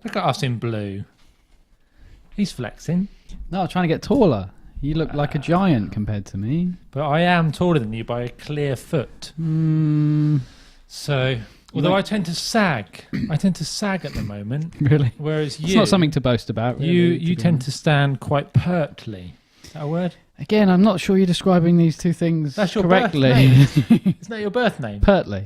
Look at us in blue. He's flexing. No, I'm trying to get taller. You look like a giant compared to me. But I am taller than you by a clear foot. So, although I tend to sag. I tend to sag at the moment. Really? Whereas you... It's not something to boast about, really. You tend to stand quite pertly. Is that a word? Again, I'm not sure you're describing these two things That's your correctly. birth name. Isn't that your birth name? Pertley.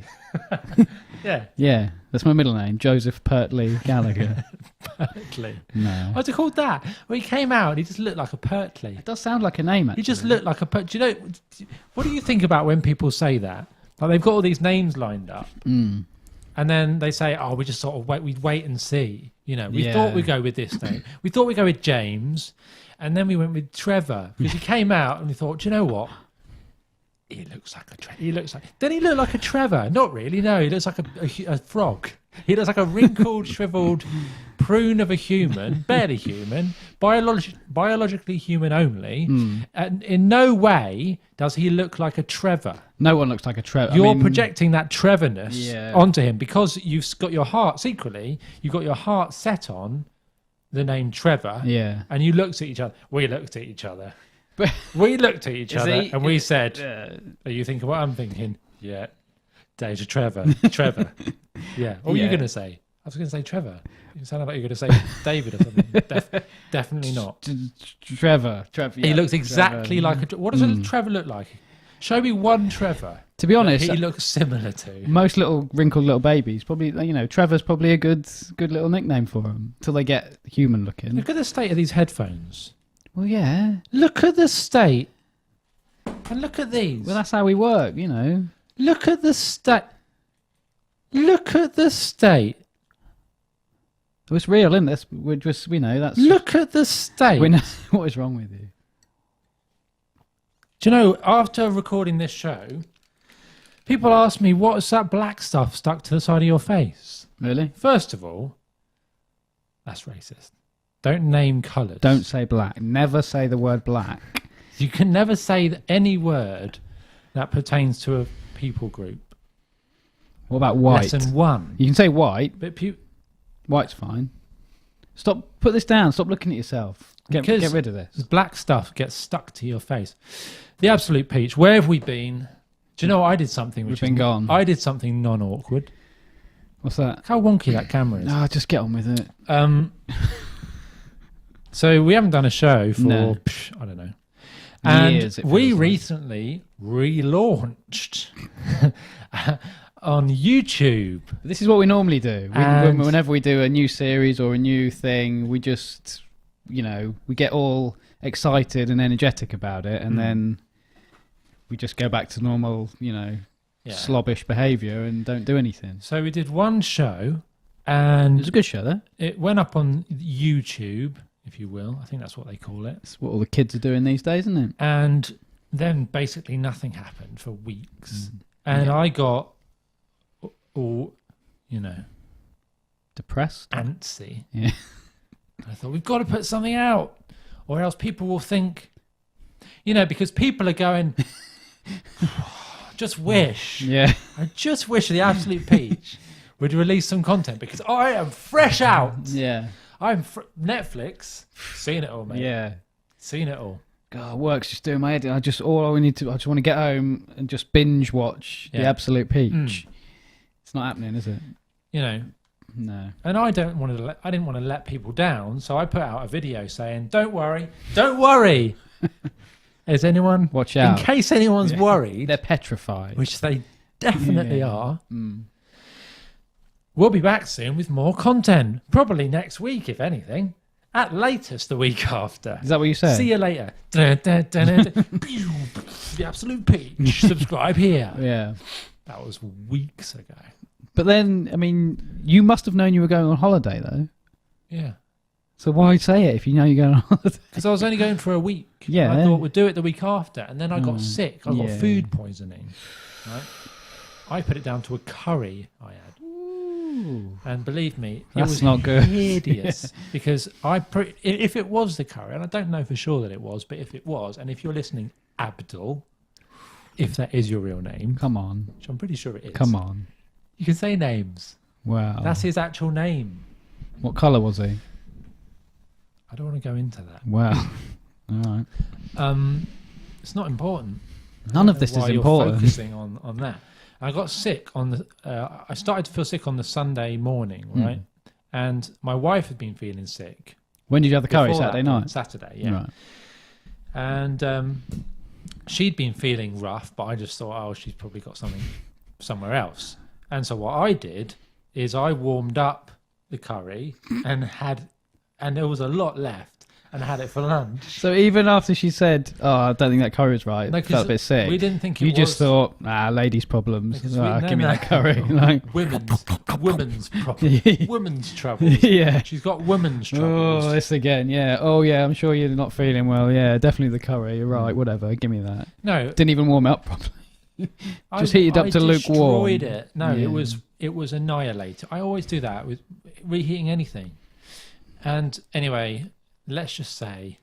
Yeah. Yeah, that's my middle name, Joseph Pertley Gallagher. Pertley. No. What's it called that? Well, he came out and he just looked like a Pertley. It does sound like a name, actually. He just looked like a Pertley. Do you know, what do you think about when people say that? Like they've got all these names lined up. And then they say, oh, we just sort of we'd wait and see. You know, we thought we'd go with this name. We thought we'd go with James. And then we went with Trevor because he came out and we thought, do you know what? He looks like a Trevor. Then he looked like a Trevor. Not really, no. He looks like a frog. He looks like a wrinkled, shriveled prune of a human, barely human, biologically human only. And in no way does he look like a Trevor. No one looks like a Trevor. You're projecting that Trevorness onto him because you've got your heart, secretly, you've got your heart set on the name Trevor. Yeah. And you looked at each other. We looked at each other. We looked at each other and we said, are you thinking what I'm thinking? Yeah. Dave's a Trevor. Trevor. Yeah. What were you going to say? I was going to say Trevor. You sounded like you were going to say David or something. Definitely not. Trevor. He looks exactly like a... What does a Trevor look like? Show me one Trevor. To be honest, he looks similar to most little wrinkled little babies. Probably, Trevor's probably a good little nickname for them till they get human looking. Look at the state of these headphones. Well, yeah. Look at the state, and look at these. Well, that's how we work, Look at the state. Look at the state. Well, it's real, isn't it? We're just, that's. Look at the state. We know what is wrong with you. Do you know, after recording this show, people ask me, what's that black stuff stuck to the side of your face? Really? First of all, that's racist. Don't name colours. Don't say black. Never say the word black. You can never say any word that pertains to a people group. What about white? Lesson 1. You can say white. But white's fine. Put this down. Stop looking at yourself. Get rid of this. Black stuff gets stuck to your face. The absolute peach. Where have we been? Do you know I did something? We've been gone. I did something non-awkward. What's that? Look how wonky that camera is. No, just get on with it. So we haven't done a show for I don't know. And years, we recently relaunched on YouTube. This is what we normally do. Whenever we do a new series or a new thing, we just, we get all excited and energetic about it, and then we just go back to normal, slobbish behaviour and don't do anything. So we did one show, and it was a good show, though. It went up on YouTube, if you will. I think that's what they call it. It's what all the kids are doing these days, isn't it? And then basically nothing happened for weeks. And I got all, depressed, antsy. Yeah. I thought, we've got to put something out, or else people will think, because people are going, just wish. Yeah. I just wish the absolute peach would release some content because I am fresh out. Yeah. I'm Netflix. Seen it all, mate. Yeah. Seen it all. God, work's just doing my head in. I just want to get home and just binge watch the absolute peach. It's not happening, is it? No. And I didn't want to let people down, so I put out a video saying, "Don't worry. Is anyone? Watch out. In case anyone's worried, they're petrified, which they definitely are. We'll be back soon with more content, probably next week, if anything. At latest, the week after. Is that what you said? See you later. The absolute peach. Subscribe here. Yeah. That was weeks ago. But then, you must have known you were going on holiday, though. Yeah. So why say it if you know you're going on holiday? Because I was only going for a week. Yeah. I thought we'd do it the week after, and then I got sick. I got food poisoning. Right? I put it down to a curry I had. And believe me, it was not good. Hideous. Because if it was the curry, and I don't know for sure that it was, but if it was, and if you're listening, Abdul, if that is your real name, come on, which I'm pretty sure it is. Come on, you can say names. Wow, that's his actual name. What colour was he? I don't want to go into that. Wow. All right. It's not important. None of this is You're important. focusing on that. I got sick on the. I started to feel sick on the Sunday morning, right? And my wife had been feeling sick. When did you have the curry? Before Saturday that, night? Saturday, yeah. Right. And she'd been feeling rough, but I just thought, oh, she's probably got something somewhere else. And so what I did is I warmed up the curry and there was a lot left, and I had it for lunch. So even after she said, "Oh, I don't think that curry was right," No, felt a bit sick. We didn't think you just thought, ladies' problems. Give me that curry. Like women's problems, women's troubles. Yeah, she's got women's troubles. Oh, this again. Yeah. Oh, yeah. I'm sure you're not feeling well. Yeah, definitely the curry. You're right. Whatever. Give me that. No, didn't even warm it up properly. Just heated up to lukewarm. I destroyed it. No, it was annihilated. I always do that with reheating anything. And anyway, let's just say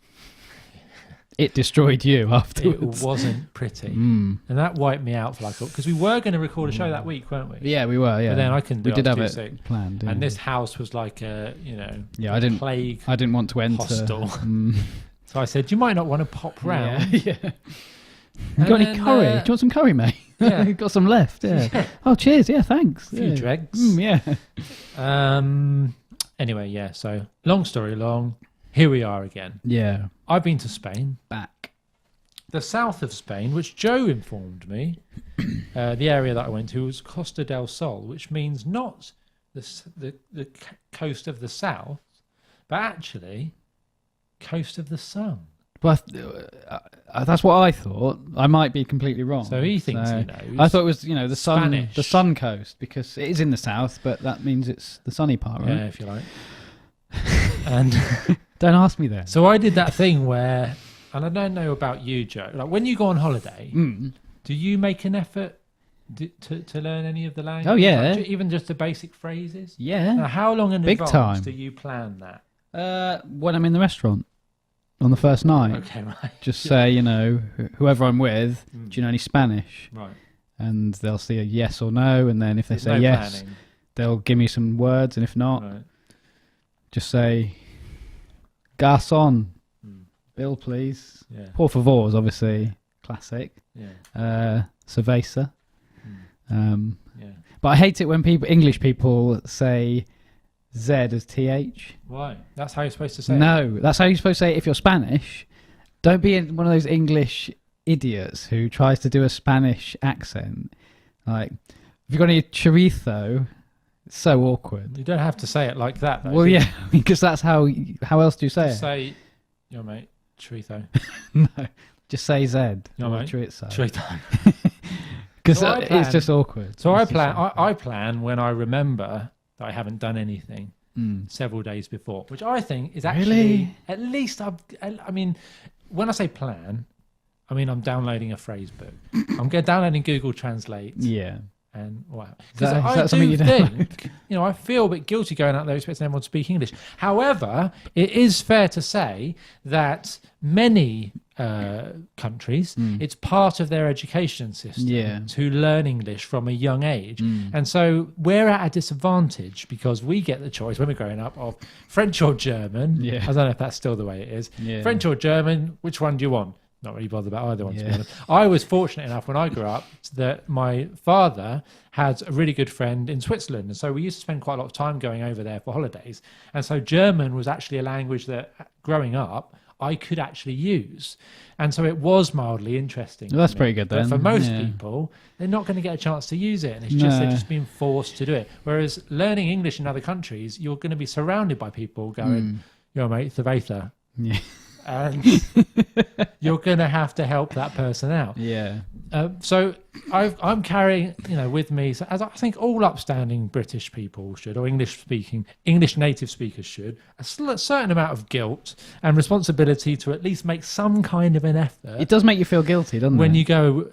it destroyed you afterwards. It wasn't pretty, and that wiped me out for because we were going to record a show that week, weren't we? Yeah, we were. Yeah, but then I couldn't. We did have it planned, and this house was like I didn't plague. I didn't want to enter. Hostel. So I said, you might not want to pop round. Yeah. You got any curry? Do you want some curry, mate? Yeah, got some left. Yeah. Oh, cheers. Yeah, thanks. A few dregs. Yeah. Anyway, yeah. So long story long, here we are again. Yeah. I've been to Spain. Back. The south of Spain, which Joe informed me, the area that I went to was Costa del Sol, which means not the coast of the south, but actually coast of the sun. Well, that's what I thought. I might be completely wrong. So he thinks he knows. I thought it was, the Spanish. sun coast, because it is in the south, but that means it's the sunny part, right? Yeah, if you like. And don't ask me then. So I did that thing where, and I don't know about you, Joe. Like when you go on holiday, do you make an effort to learn any of the language? Oh yeah, even just the basic phrases. Yeah. Now, how long in Big advance time. do you plan that? When I'm in the restaurant. On the first night. Okay, right. Just say, whoever I'm with, do you know any Spanish? Right. And they'll say a yes or no, and then if they say yes, planning. they'll give me some words, and if not, just say, garçon, bill please. Yeah. Por favor is obviously classic. Yeah. Cerveza. Yeah. But I hate it when English people say Z as TH. Why? That's how you're supposed to say it. No, that's how you're supposed to say it if you're Spanish. Don't be one of those English idiots who tries to do a Spanish accent. Like, if you've got any chorizo, it's so awkward. You don't have to say it like that, though. Well, yeah, because that's how else do you say just it? Say, your mate, chorizo. No, just say Z. Your mate, chorizo. Chorizo. Because it's just awkward. So I plan when I remember that I haven't done anything several days before, which I think is actually at least I mean, when I say plan, I mean I'm downloading a phrase book. I'm downloading Google Translate. Yeah. And wow, because I do think I feel a bit guilty going out there expecting everyone to speak English. However, it is fair to say that many countries, it's part of their education system to learn English from a young age, and so we're at a disadvantage because we get the choice when we're growing up of French or German. I don't know if that's still the way it is. French or German, which one do you want? Not really bothered about either one, to be honest. I was fortunate enough when I grew up that my father had a really good friend in Switzerland, and so we used to spend quite a lot of time going over there for holidays, and so German was actually a language that growing up I could actually use, and so it was mildly interesting. Well, that's pretty good then. But for most people, they're not going to get a chance to use it, and it's just they're just being forced to do it. Whereas learning English in other countries, you're going to be surrounded by people going, "Yo, mate, cerveza." Yeah. And you're going to have to help that person out. Yeah. So I'm carrying, with me, so as I think all upstanding British people should, or English native speakers should, a certain amount of guilt and responsibility to at least make some kind of an effort. It does make you feel guilty, doesn't it? When you go,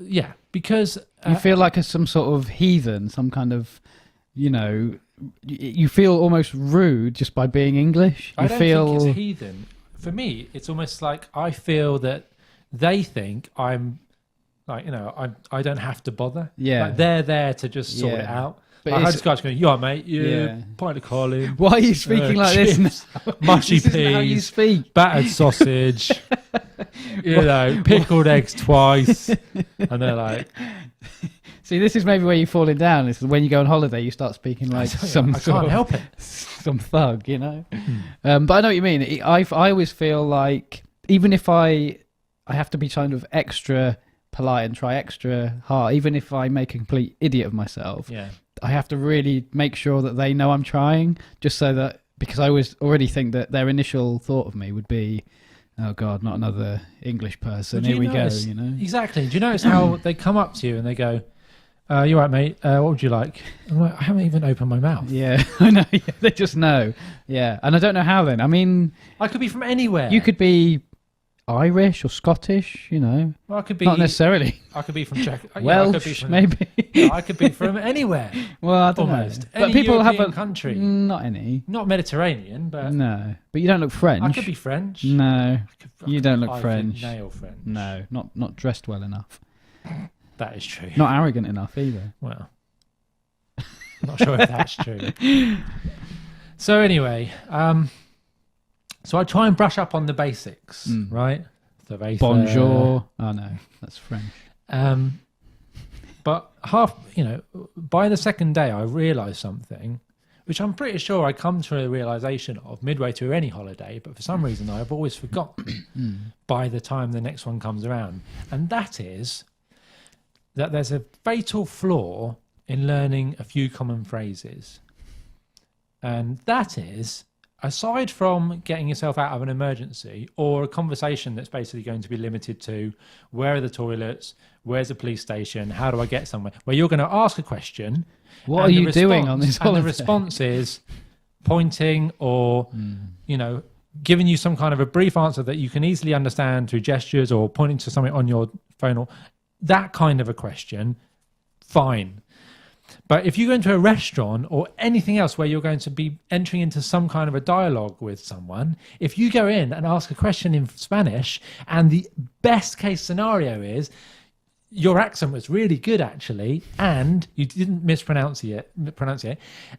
because you feel like some sort of heathen, some kind of, you feel almost rude just by being English. I don't think it's heathen. For me, it's almost like I feel that they think I'm like, I don't have to bother. Yeah. Like they're there to just sort it out. But I heard this guy going, "You all right, mate? Yeah, pint of Colin." Why are you speaking like chips, this? Mushy This peas, isn't how you speak. battered sausage, pickled eggs twice, and they're like, See, this is maybe where you're falling down. Is when you go on holiday, you start speaking like some I can't help it. some thug, you know. But I know what you mean. I always feel like even if I have to be kind of extra polite and try extra hard, even if I make a complete idiot of myself, I have to really make sure that they know I'm trying, just so that, because I already think that their initial thought of me would be, oh God, not another English person. Here we go, you know. Exactly. Do you notice how they come up to you and they go, "You right, mate? What would you like?" I'm like, I haven't even opened my mouth. Yeah, I know. Yeah, they just know. Yeah, and I don't know how then. I mean, I could be from anywhere. You could be Irish or Scottish, you know. Well, I could be, not necessarily. I could be from Czech. Welsh, maybe. I could be from anywhere. Well, I don't know. But people European have a country. Not any. Not Mediterranean, but no. But you don't look French. I could be French. No, you don't look French. Nail French. No, not dressed well enough. That is true. Not arrogant enough either. Well, not sure if that's true. So anyway, so I try and brush up on the basics, right? So bonjour. Oh no, that's French. But by the second day, I realised something, which I'm pretty sure I come to a realisation of midway through any holiday, but for some reason I've always forgotten by the time the next one comes around, and that is that there's a fatal flaw in learning a few common phrases, and that is, aside from getting yourself out of an emergency or a conversation that's basically going to be limited to where are the toilets, where's the police station, how do I get somewhere, where you're going to ask a question. What are you doing on this holiday? And the response is pointing or, giving you some kind of a brief answer that you can easily understand through gestures or pointing to something on your phone or that kind of a question, fine. But if you go into a restaurant or anything else where you're going to be entering into some kind of a dialogue with someone, if you go in and ask a question in Spanish and the best case scenario is your accent was really good actually and you didn't mispronounce it,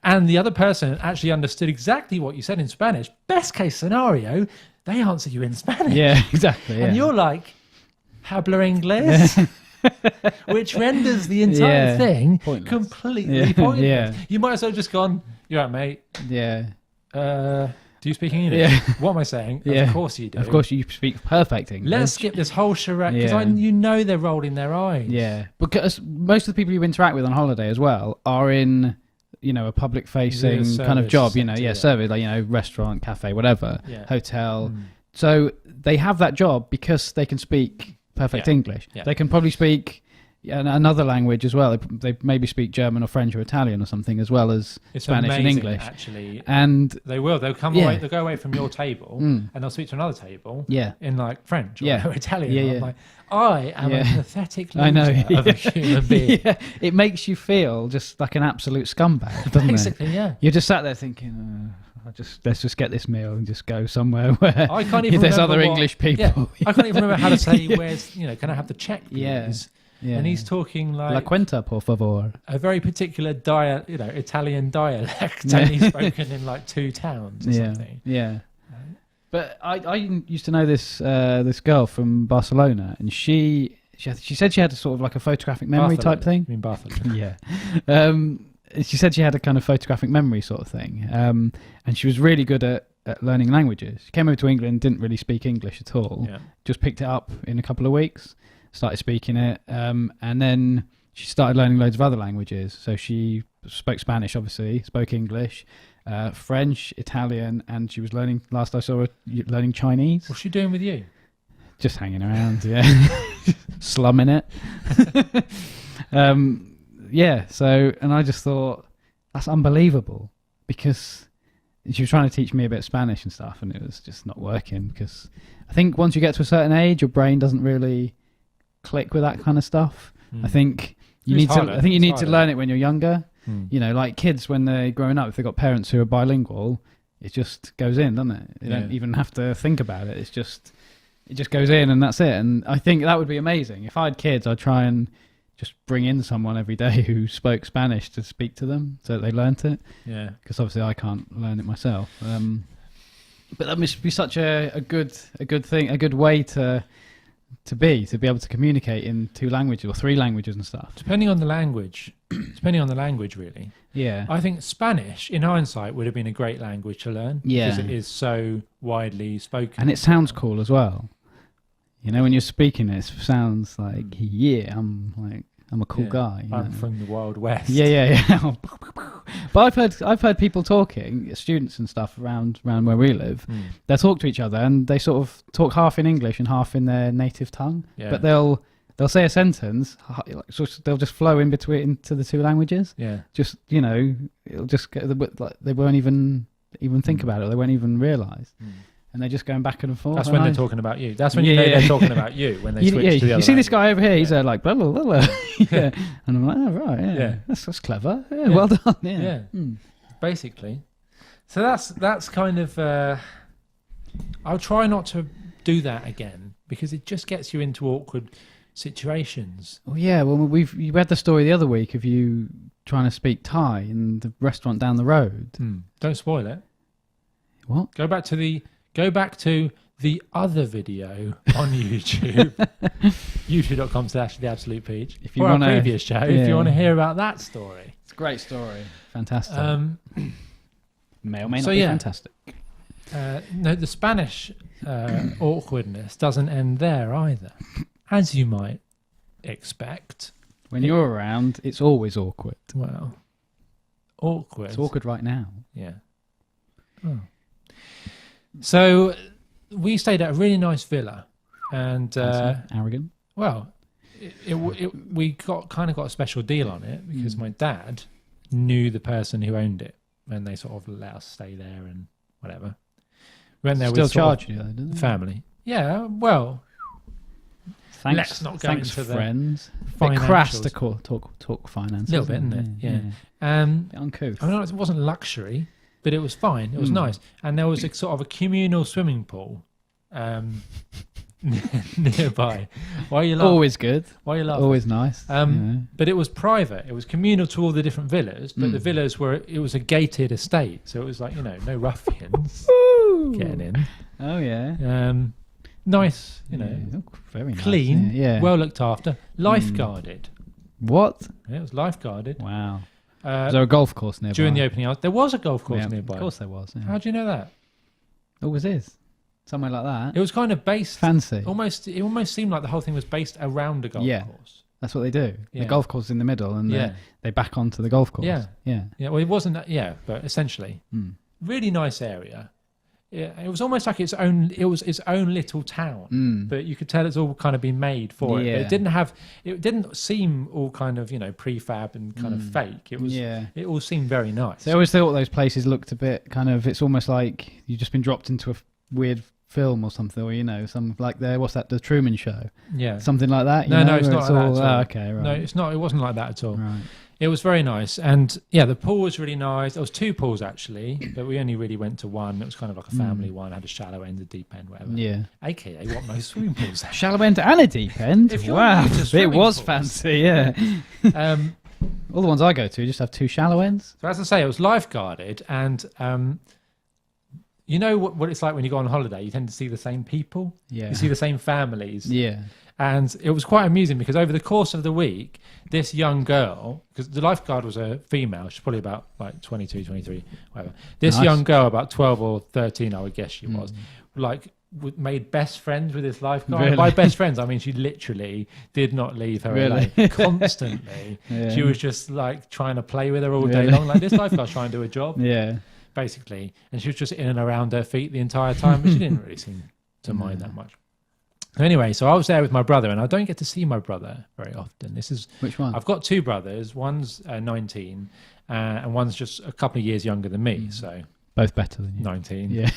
and the other person actually understood exactly what you said in Spanish, best case scenario, they answer you in Spanish. Yeah, exactly. And you're like, habla inglés? Which renders the entire thing pointless. Completely pointless. Yeah. You might as well just gone, "You're right, mate. Yeah. Do you speak English? Yeah. What am I saying? Yeah. Of course you do. Of course you speak perfect English. Let's skip this whole charade because they're rolling their eyes. Yeah. Because most of the people you interact with on holiday as well are in, a public-facing kind of job. Service, like restaurant, cafe, whatever, hotel. So they have that job because they can speak perfect English. Yeah. They can probably speak another language as well. They maybe speak German or French or Italian or something as well as Spanish and English. Actually, and they will. They'll come away. They'll go away from your table and they'll speak to another table. In like French or Italian. Yeah. I'm like, I am a pathetic loser of a human being. It makes you feel just like an absolute scumbag, doesn't Basically, it? Yeah. You're just sat there thinking, let's just get this meal and just go somewhere where I can't even there's other English people. Yeah, I can't even remember how to say where's, can I have the check, please? Yeah. And he's talking like La cuenta, por favor. A very particular Italian dialect, only spoken in like 2 towns or something. Yeah. But I used to know this girl from Barcelona, and she said she had a sort of like a photographic memory type thing. I mean Barcelona. Yeah. She said she had a kind of photographic memory sort of thing, and she was really good at learning languages. She came over to England, didn't really speak English at all, just picked it up in a couple of weeks, started speaking it, and then she started learning loads of other languages. So she spoke Spanish, obviously, spoke English, French, Italian, and she was learning, last I saw her, learning Chinese. What's she doing with you? Just hanging around, slumming it. So, and I just thought, that's unbelievable, because she was trying to teach me a bit of Spanish and stuff, and it was just not working, because I think once you get to a certain age, your brain doesn't really click with that kind of stuff. I think you need to learn it when you're younger. Like kids, when they're growing up, if they've got parents who are bilingual, it just goes in, doesn't it? You don't even have to think about it. It just goes in, and that's it. And I think that would be amazing. If I had kids, I'd try and just bring in someone every day who spoke Spanish to speak to them so that they learnt it. Yeah. Because obviously I can't learn it myself. But that must be such a good thing, a good way to be able to communicate in 2 languages or 3 languages and stuff. Depending on the language, really. Yeah. I think Spanish, in hindsight, would have been a great language to learn. Yeah. Because it is so widely spoken. And it sounds cool as well. You know, when you're speaking it sounds like, yeah, I'm a cool guy. I'm from the Wild West. Yeah. But I've heard people talking, students and stuff around where we live. They talk to each other and they sort of talk half in English and half in their native tongue. Yeah. But they'll say a sentence, so they'll just flow in between into the 2 languages. Yeah. Just, you know, it'll just get like they won't even think about it. Or they won't even realise. And they're just going back and forth. That's when they're talking about you. That's when you know they're talking about you, when they switch to the other. You see this guy over here, he's like, blah, blah, blah, blah. Yeah. And I'm like, oh, right, yeah. That's clever. Yeah, well done. Yeah. Basically. So that's kind of... I'll try not to do that again, because it just gets you into awkward situations. Oh, yeah. Well, you read the story the other week of you trying to speak Thai in the restaurant down the road. Don't spoil it. What? Go back to the other video on YouTube, youtube.com/The Absolute Peach. If you want our previous show, if you want to hear about that story. It's a great story. Fantastic. May or may not be fantastic. No, the Spanish awkwardness doesn't end there either, as you might expect. When you're around, it's always awkward. Well, awkward. It's awkward right now. Yeah. Oh. So we stayed at a really nice villa, and arrogant. Well, we got a special deal on it because my dad knew the person who owned it, and they sort of let us stay there and whatever. We went there Still with charge you, didn't they? Family. Yeah. Well, thanks. Let's not go thanks, into friends. The bit crass to talk finance. A little bit, isn't it? Yeah. Bit uncouth. I mean, it wasn't luxury, but it was fine. It was nice, and there was a sort of a communal swimming pool nearby. Why are you laughing? Always good. Why are you laughing? Always nice. But it was private. It was communal to all the different villas, but the villas it was a gated estate, so it was like, no ruffians getting in. Oh yeah. Nice, very clean, nice. Yeah. Well looked after, lifeguarded. What? Yeah, it was lifeguarded. Wow. Was there a golf course nearby? During the opening hours, there was a golf course nearby. Of course there was. Yeah. How do you know that? Always is. Somewhere like that. It was kind of based... Fancy. It almost seemed like the whole thing was based around a golf course. That's what they do. The golf course is in the middle, and they back onto the golf course. Yeah. Well, it wasn't that... Yeah, but essentially. Really nice area. Yeah, it was almost like its own little town, but you could tell it's all kind of been made for it. But it didn't seem all kind of, prefab and kind of fake. It was, it all seemed very nice. So I always thought those places looked a bit kind of, it's almost like you've just been dropped into a weird film or something, or, some like the Truman Show. Yeah. Something like that. No, it's not like that at all. Okay, right. No, it's not, it wasn't like that at all. Right. It was very nice, and the pool was really nice. There was 2 pools actually, but we only really went to one. It was kind of like a family one. Had a shallow end, a deep end, whatever. Yeah. AKA what most swimming pools have. Shallow end and a deep end. Wow, it was fancy. Yeah. All the ones I go to just have 2 shallow ends. So as I say, it was lifeguarded, and you know what it's like when you go on holiday. You tend to see the same people. Yeah. You see the same families. Yeah. And it was quite amusing because over the course of the week, this young girl, because the lifeguard was a female, she's probably about like 22, 23, whatever. This young girl, about 12 or 13, I would guess she was, made best friends with this lifeguard. Really? By best friends, I mean she literally did not leave her alone constantly. She was just like trying to play with her all day long. Like this lifeguard's trying to do a job. Yeah. Basically. And she was just in and around her feet the entire time, but she didn't really seem to mind that much. Anyway, so I was there with my brother, and I don't get to see my brother very often. Which one? I've got 2 brothers. One's 19, and one's just a couple of years younger than me. So both better than you. 19. Yeah.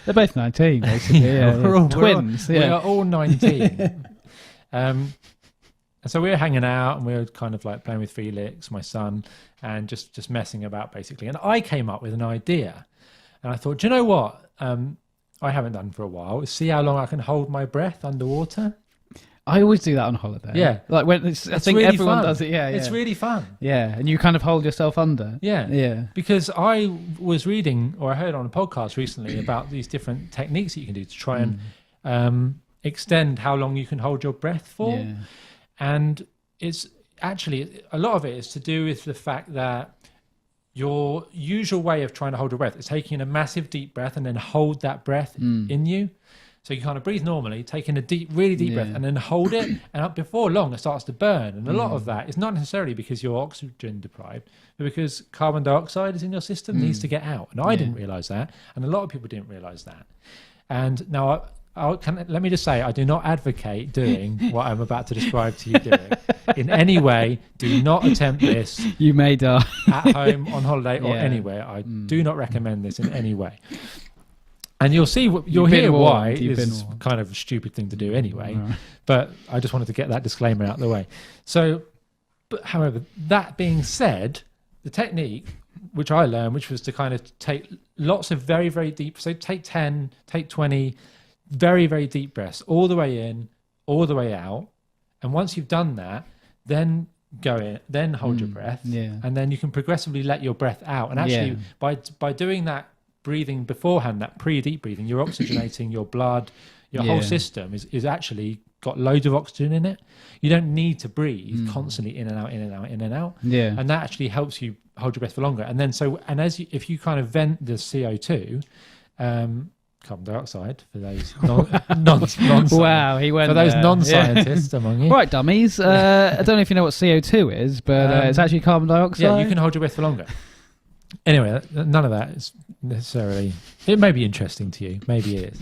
They're both 19, basically. Yeah, we're all twins. We are all 19. And so we were hanging out, and we were kind of like playing with Felix, my son, and just messing about basically. And I came up with an idea, and I thought, do you know what? I haven't done for a while, is see how long I can hold my breath underwater. I always do that on holiday. Yeah. Like when I think really everyone fun. does it. Yeah, It's really fun. Yeah, and you kind of hold yourself under. Yeah. Yeah. Because I was reading, or I heard on a podcast recently about these different techniques that you can do to try and extend how long you can hold your breath for. Yeah. And it's actually, a lot of it is to do with the fact that your usual way of trying to hold your breath is taking a massive deep breath and then hold that breath in you. So you kind of breathe normally, taking a deep, really deep breath, and then hold it. And before long, it starts to burn. And a lot of that is not necessarily because you're oxygen deprived, but because carbon dioxide is in your system, needs to get out. And I didn't realize that. And a lot of people didn't realize that. And now, let me just say, I do not advocate doing what I'm about to describe to you doing. In any way, do not attempt this. You may die. At home, on holiday, or anywhere. I do not recommend this in any way. And you'll hear why it's kind of a stupid thing to do anyway. Right. But I just wanted to get that disclaimer out of the way. So, however, that being said, the technique which I learned, which was to kind of take lots of very, very deep, so take 10, take 20, very, very deep breaths, all the way in, all the way out. And once you've done that, then go in, then hold your breath. And then you can progressively let your breath out. And actually, by doing that, breathing beforehand, that pre-deep breathing, you're oxygenating your blood, your whole system is actually got loads of oxygen in it. You don't need to breathe constantly in and out, in and out, in and out. And that actually helps you hold your breath for longer. And then if you kind of vent the CO2, carbon dioxide for those wow, he went for those non-scientists among you. Right, dummies. I don't know if you know what CO2 is, but it's actually carbon dioxide. Yeah, you can hold your breath for longer. Anyway, none of that is necessarily... It may be interesting to you. Maybe it is.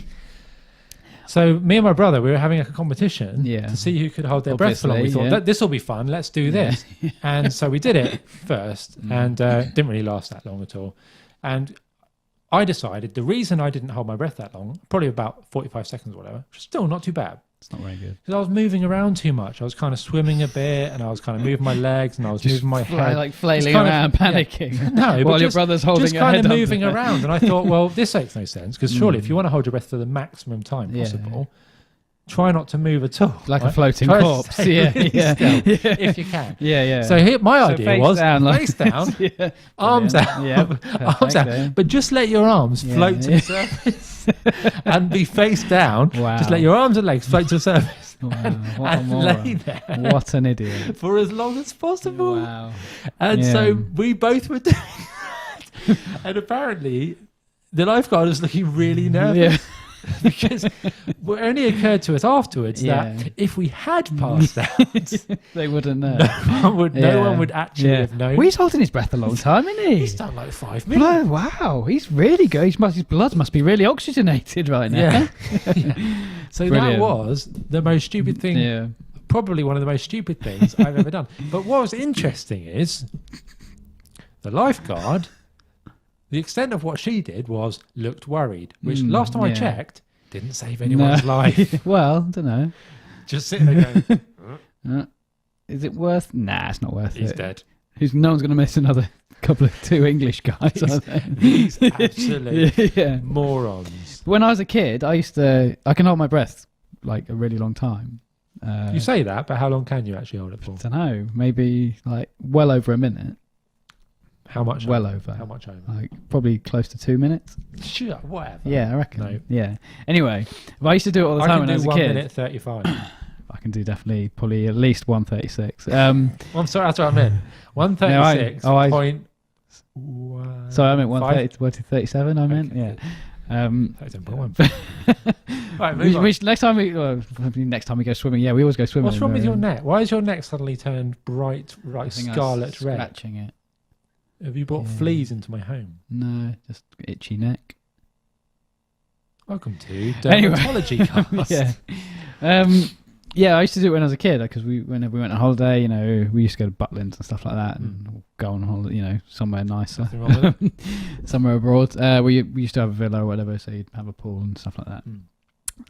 So me and my brother, we were having a competition to see who could hold their breath for long. We thought, this will be fun. Let's do this. And so we did it first and didn't really last that long at all. And I decided the reason I didn't hold my breath that long, probably about 45 seconds or whatever, which is still not too bad. It's not very good. Because I was moving around too much. I was kind of swimming a bit and I was kind of moving my legs and I was moving my head. Like flailing around, panicking. Yeah. No, while your brother's holding just your head kind of up moving there. around. And I thought, well, this makes no sense because surely if you want to hold your breath for the maximum time possible, try not to move at all. Like a floating corpse. If you can. So my idea was face down, arms out, arms out. But just let your arms float to the surface and be face down. Wow. Just let your arms and legs float to the surface. Wow, and lay there. What an idiot. For as long as possible. Wow. And so we both were doing that. And apparently the lifeguard was looking really nervous. Because it only occurred to us afterwards that if we had passed out, they wouldn't know. No one would actually have known. Well, he's holding his breath a long time, isn't he? He's done like 5 minutes. Wow, he's really good. His blood must be really oxygenated right now. So that was the most stupid thing. Probably one of the most stupid things I've ever done. But what was interesting is the lifeguard. The extent of what she did was looked worried, which last time I checked, didn't save anyone's life. Well, I don't know. Just sitting there going, is it worth? Nah, it's not worth it. He's dead. No one's going to miss another couple of 2 English guys, are they? These absolute morons. When I was a kid, I can hold my breath like a really long time. You say that, but how long can you actually hold it for? I don't know. Maybe like well over a minute. How much? Well over. How much over? Like probably close to 2 minutes. Sure, whatever. Yeah, I reckon. No. Yeah. Anyway, I used to do it all the time when I was a kid. 1 minute 35. I can do definitely probably at least 136. I'm sorry, that's what I meant. 136. Sorry, I meant 137. I meant 37.1. Right, move on. Next time we go swimming, we always go swimming. What's wrong with your neck? Why is your neck suddenly turned bright, scarlet red? Scratching it. Have you brought fleas into my home? No, just itchy neck. Welcome to Dermatology Cast. I used to do it when I was a kid because whenever we went on holiday, we used to go to Butlins and stuff like that and go on holiday, somewhere nicer. Nothing wrong with it. Somewhere abroad. We used to have a villa or whatever, so you'd have a pool and stuff like that.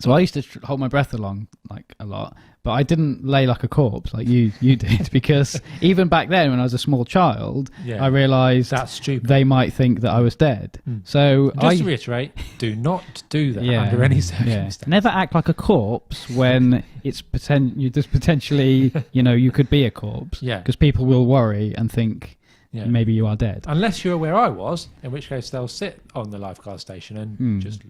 So I used to hold my breath a lot, but I didn't lay like a corpse like you did, because even back then when I was a small child, I realised that's stupid. They might think that I was dead. So just to reiterate, do not do that under any circumstance. Never act like a corpse when it's potentially you could be a corpse. Because people will worry and think maybe you are dead. Unless you're where I was, in which case they'll sit on the lifeguard station and just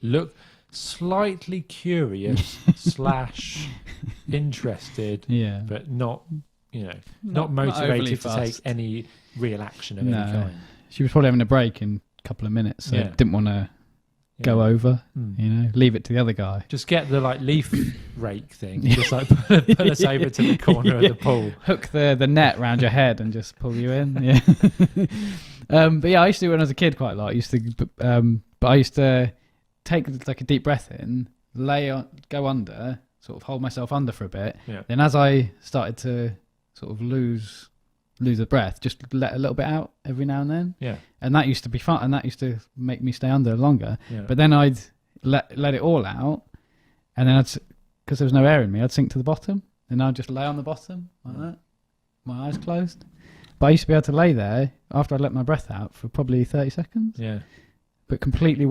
look slightly curious / interested, but not motivated to take any real action of any kind. She was probably having a break in a couple of minutes, so didn't want to go over, leave it to the other guy. Just get the leaf rake thing, just pull us over to the corner of the pool. Hook the net around your head and just pull you in. But I used to do it when I was a kid quite a lot. I used to take a deep breath in, go under, sort of hold myself under for a bit. Then as I started to sort of lose the breath, just let a little bit out every now and then. And that used to be fun, and that used to make me stay under longer. But then I'd let it all out, and then because there was no air in me, I'd sink to the bottom, and I'd just lay on the bottom like that, my eyes closed. But I used to be able to lay there after I'd let my breath out for probably 30 seconds. But completely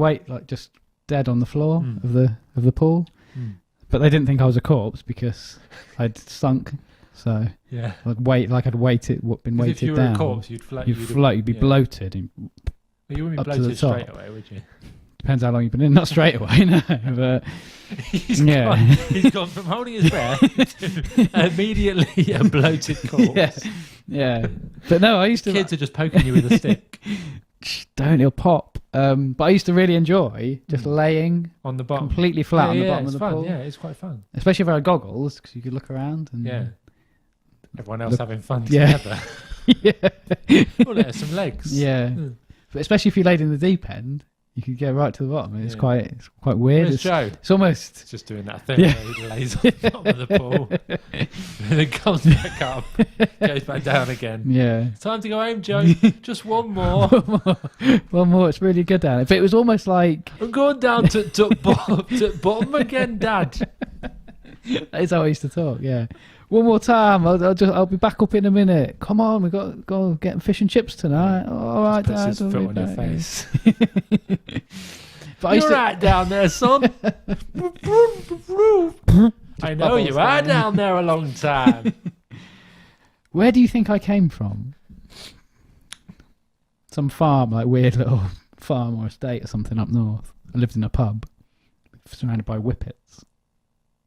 just dead on the floor of the pool. But they didn't think I was a corpse because I'd sunk. So I'd been weighted down. If you were a corpse, you'd float. You'd be bloated. You wouldn't be bloated straight away, would you? Depends how long you've been in. Not straight away, no. But he's gone from holding his breath to immediately a bloated corpse. Yeah. But no, I used to. Kids are just poking you with a stick. Don't, it'll pop. But I used to really enjoy just laying on the bottom, completely flat on the bottom of the fun. pool. Yeah, it's quite fun. Especially if I had goggles, because you could look around and everyone else having fun together. Well, there's some legs. But especially if you laid in the deep end, you could go right to the bottom. It's quite weird. Where's Joe? It's almost just doing that thing where he lays on the bottom of the pool, and then comes back up, goes back down again. It's time to go home, Joe. Just one more. One more. It's really good down. But it was almost like I'm going down to bottom again, Dad. That is how I used to talk. One more time. I'll be back up in a minute. Come on, we got to go get fish and chips tonight. All right, Dad. Puts his foot on your face. But you're right down there, son. I know you are down there a long time. Where do you think I came from? Some farm, like weird little farm or estate or something up north. I lived in a pub surrounded by whippets.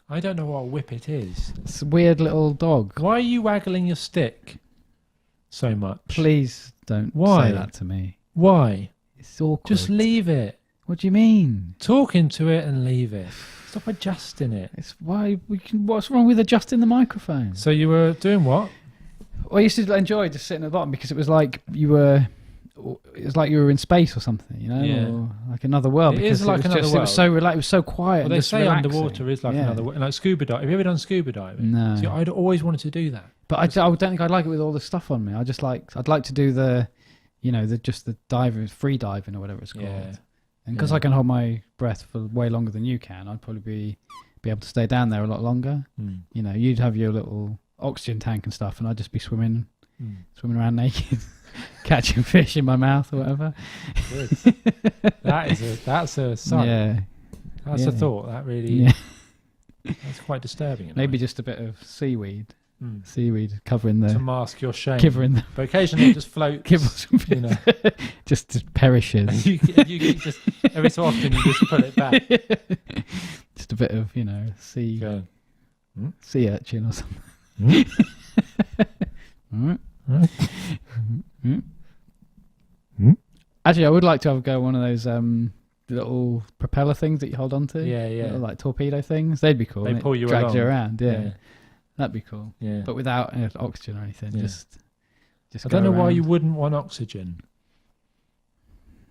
I don't know what a whippet is. It's a weird little dog. Why are you waggling your stick so much? Please don't say that to me. Why? It's awkward. Just leave it. What do you mean? Talk into it and leave it. Stop adjusting it. What's wrong with adjusting the microphone? So you were doing what? Well, I used to enjoy just sitting at the bottom because it was like you were in space or something, or like another world. It is like another world. It was so it was so quiet. Well, they say relaxing. Underwater is like another world. Like scuba diving. Have you ever done scuba diving? No. See, I'd always wanted to do that. But I don't think I'd like it with all the stuff on me. I'd like to do the diving, free diving or whatever it's called. And because I can hold my breath for way longer than you can, I'd probably be able to stay down there a lot longer. You'd have your little oxygen tank and stuff, and I'd just be swimming around naked, catching fish in my mouth or whatever. Good. That's a sign. That's a thought. That really that's quite disturbing. Maybe just a bit of seaweed. Seaweed covering the... To mask your shame. But occasionally it just floats. Just perishes. you just, every so often you just pull it back. Just a bit of, sea urchin or something. Actually, I would like to have a go at one of those little propeller things that you hold on to. Little, like torpedo things. They'd be cool. They pull you drags along. you around. That'd be cool. But without oxygen or anything. Just I don't know why you wouldn't want oxygen.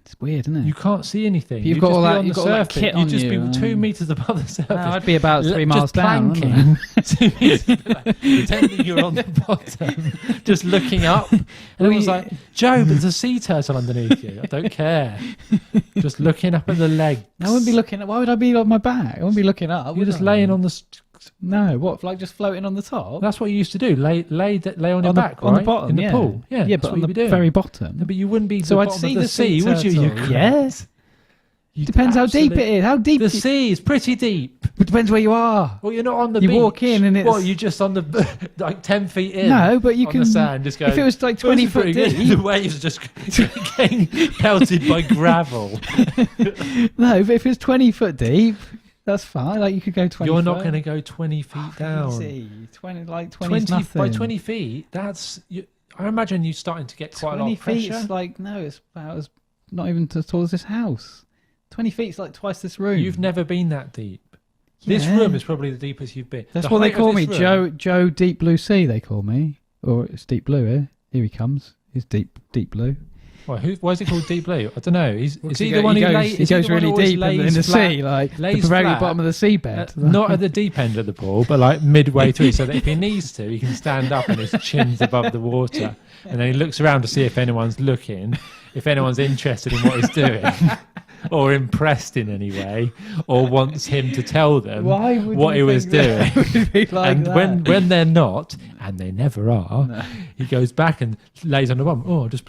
It's weird, isn't it? You can't see anything. You've got all that. You've got all that kit on you. You'd just be 2 meters above the surface. No, I'd be about 3 miles just down. Planking, 2 meters, pretending you're on the bottom, just looking up. And I was like, Joe, there's a sea turtle underneath you. I don't care. Just looking up at the legs. I wouldn't be looking at. Why would I be on my back? I wouldn't be looking up. You're just laying on the. No, what? Like just floating on the top? That's what you used to do. Lay on your back, on right? the bottom, in the pool. Yeah, but on the very bottom. No, but you wouldn't be. So I'd see the sea, would you? Yes. Depends how deep it is. How deep? The sea is pretty deep. It depends where you are. Well, you're not on the beach. You walk in and it's. Well, you're just on the like 10 feet in. No, but you on can. The sand, just go. If it was like 20 foot deep, the waves are just getting pelted by gravel. No, but if it's 20 foot deep, that's fine. Like you could go 20. You're not going to go 20 feet down. Easy. 20 nothing. By 20 feet. That's. I imagine you starting to get quite a lot of pressure. 20 feet. It's like no, it's about as not even as tall as this house. 20 feet is like twice this room. You've never been that deep. Yeah. This room is probably the deepest you've been. That's what they call me, Joe Deep Blue Sea. They call me, or it's Deep Blue. Here he comes. He's deep blue. Well, why is it called Deep Blue? I don't know. Is he the one who goes really deep in the sea, like the very bottom of the seabed? Not at the deep end of the pool, but like midway through, so that if he needs to, he can stand up and his chin's above the water, and then he looks around to see if anyone's looking, if anyone's interested in what he's doing. Or impressed in any way, or wants him to tell them what he was doing. And when they're not, and they never are, he goes back and lays on the bottom. Oh, I'll just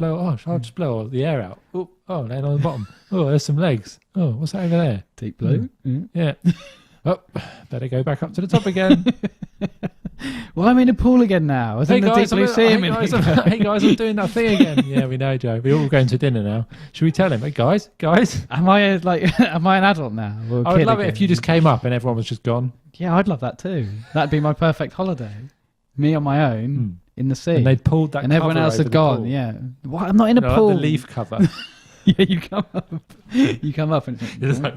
blow the air out. Oh, laying on the bottom. Oh, there's some legs. Oh, what's that over there? Deep blue. Yeah. Oh, better go back up to the top again. Well, I'm in a pool again now. Hey guys, I'm doing that thing again. Yeah, we know, Joe. We're all going to dinner now. Should we tell him? Hey, guys? Am I an adult now? I would love it if you just came up and everyone was just gone. Yeah, I'd love that too. That'd be my perfect holiday. Me on my own in the sea. And they'd pulled that, and everyone else had gone. Pool. Yeah. What? I'm not in a pool. Like the leaf cover. Yeah, you come up. And it's like,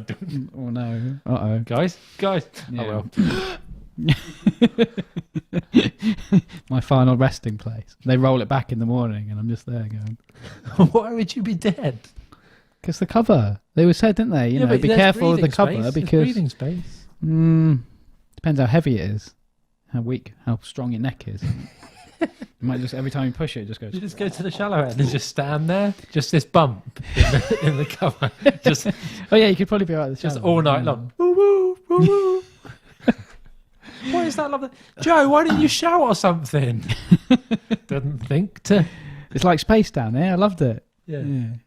oh no. Uh-oh. Guys. Yeah. Oh well. My final resting place. They roll it back in the morning and I'm just there going, why would you be dead? Because the cover. They said, didn't they? You know, be careful with the cover because breathing space. Depends how heavy it is, how strong your neck is. You might just every time you push it, just goes. You just go to the shallow end and just stand there. Just this bump in the cover. Just oh yeah, you could probably be right. Just all night long. Woo woo woo woo. What is that lovely? Joe, why didn't you shout or something? Didn't think to. It's like space down there. I loved it. Yeah.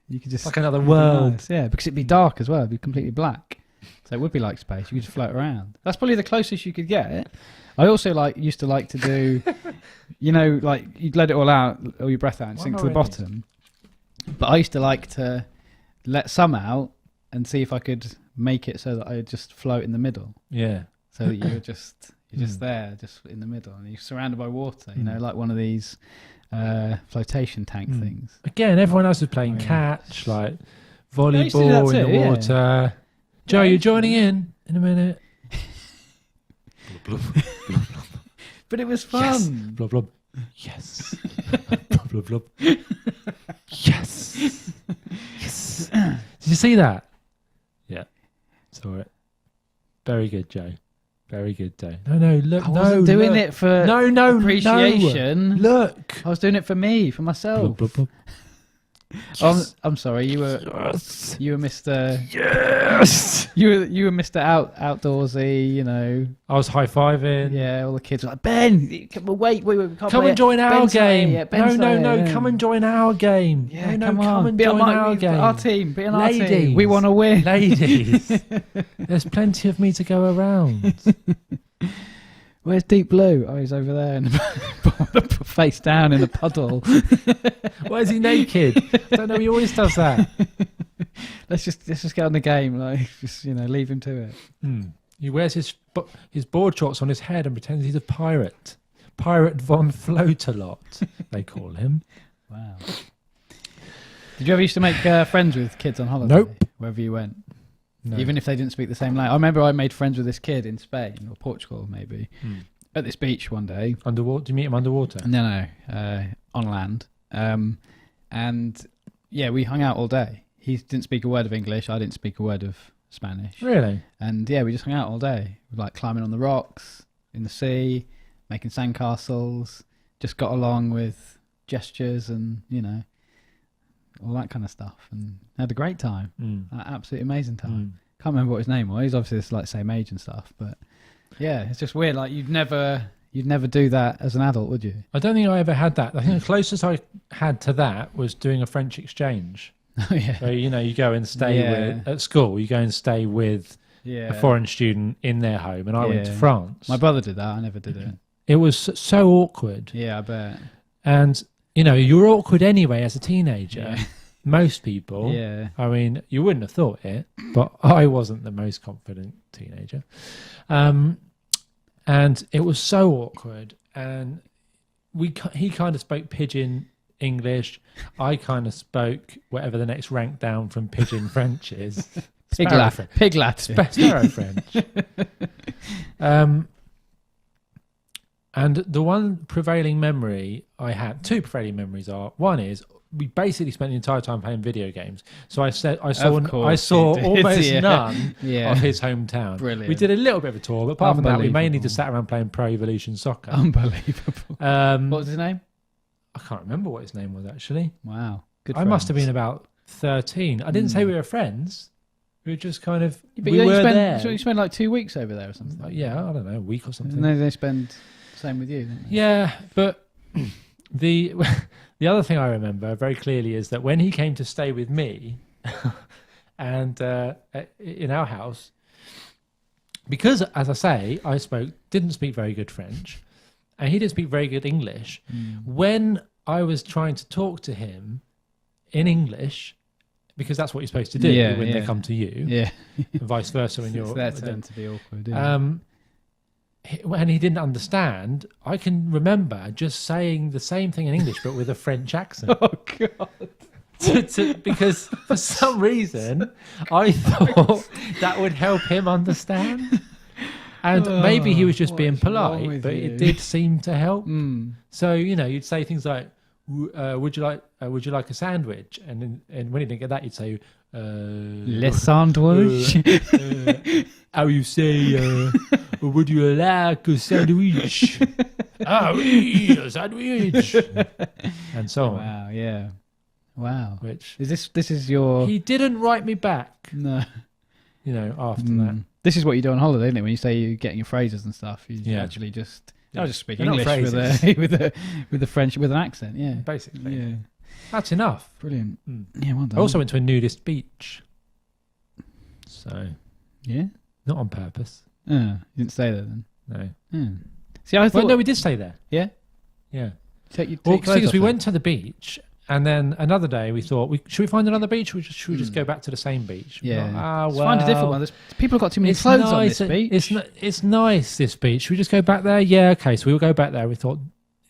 You could just like another world. Nice. Yeah, because it'd be dark as well. It'd be completely black. So it would be like space. You could just float around. That's probably the closest you could get. I also used to like to do, like you'd let it all out, all your breath out and sink to the bottom. But I used to like to let some out and see if I could make it so that I would just float in the middle. Yeah. So that you're just there, just in the middle, and you're surrounded by water. Like one of these flotation tank things. Again, everyone else is playing catch, like volleyball in the water. Yeah. Joe, you're joining in a minute. Blub, blub, blub, blub. But it was fun. Yes. Blub, blub. Yes. Blub, blub, blub. Yes. Yes. Did you see that? Yeah. Saw it. Very good, Joe. Very good, Joe. No, look. I wasn't doing it for appreciation. No. Look. I was doing it for me, for myself. Blub, blub, blub. Yes. I'm sorry. You were Mr. Yes. You were Mr. Outdoorsy. I was high fiving. Yeah, all the kids were like, Ben, wait, we can't come and join our game. No, come and join our game. Yeah, come and join our game. Our team, be on our team. We want to win, ladies. There's plenty of me to go around. Where's Deep Blue? Oh, he's over there, face down in a puddle. Why is he naked? I don't know. He always does that. Let's just get on the game. Leave him to it. He wears his board shorts on his head and pretends he's a pirate. Pirate Von Float-a-lot, they call him. Wow. Did you ever used to make friends with kids on holiday? Nope. Wherever you went. No. Even if they didn't speak the same language. I remember I made friends with this kid in Spain or Portugal, maybe, at this beach one day. Underwater? Do you meet him underwater? No, on land. And yeah, we hung out all day. he didn't speak a word of English. I didn't speak a word of Spanish. Really? And yeah, we just hung out all day. Like climbing on the rocks in the sea, making sandcastles. Just got along with gestures and, you know, all that kind of stuff, and had a great time. Absolutely amazing time. Can't remember what his name was. He's obviously this, like, same age and stuff, but yeah, it's just weird. Like you'd never do that as an adult, would you? I don't think I ever had that. I think the closest I had to that was doing a French exchange. Oh yeah. So, you know, you go and stay with, at school, you go and stay with a foreign student in their home, and I went to France. My brother did that. I never did it. It was so awkward. Yeah, I bet. And, you know, you're awkward anyway as a teenager. Yeah. Most people. Yeah. I mean, you wouldn't have thought it, but I wasn't the most confident teenager. And it was so awkward. And he kind of spoke pidgin English. I kind of spoke whatever the next rank down from pidgin French is. Pig Latin. Sparrow French. And the one prevailing memory I had, two prevailing memories are, one is we basically spent the entire time playing video games. So I saw almost none of his hometown. Brilliant. We did a little bit of a tour, but apart from that, we mainly just sat around playing Pro Evolution Soccer. Unbelievable. What was his name? I can't remember what his name was, actually. Wow. Good. I must have been about 13. I didn't say we were friends. We were just kind of, but you there. So you spent like 2 weeks over there or something? Yeah, I don't know, a week or something. And they spend the same with you, don't they? Yeah, but the other thing I remember very clearly is that when he came to stay with me and in our house, because, as I say, I didn't speak very good French, and he didn't speak very good English. When I was trying to talk to him in English, because that's what you're supposed to do when they come to you, and vice versa when you're... It's their turn to be awkward, when he didn't understand, I can remember just saying the same thing in English, but with a French accent. Oh, God. Because for some reason, I thought that would help him understand. And maybe he was just being polite, but it did seem to help. So, you know, you'd say things like, would you like a sandwich? And when he didn't get that, you'd say, le sandwich. How you say, would you like a sandwich? Ah, oui, a sandwich. And so on. Wow, yeah. Wow. Which this is your... He didn't write me back. No. You know, after that. This is what you do on holiday, isn't it? When you say you're getting your phrases and stuff, you actually just... I'll just speak English with the French with an accent, yeah. Basically. Yeah. That's enough. Brilliant. Yeah, well done. I also went to a nudist beach. So... Yeah? Not on purpose. You didn't stay there then? No. See, I thought... Well, no, we did stay there. Yeah? Yeah. Because we went to the beach, and then another day we thought, should we find another beach, or should we just go back to the same beach? Yeah. Find a different one. People have got too many clothes on this beach. It's nice, this beach. Should we just go back there? Yeah, okay. So we will go back there. We thought,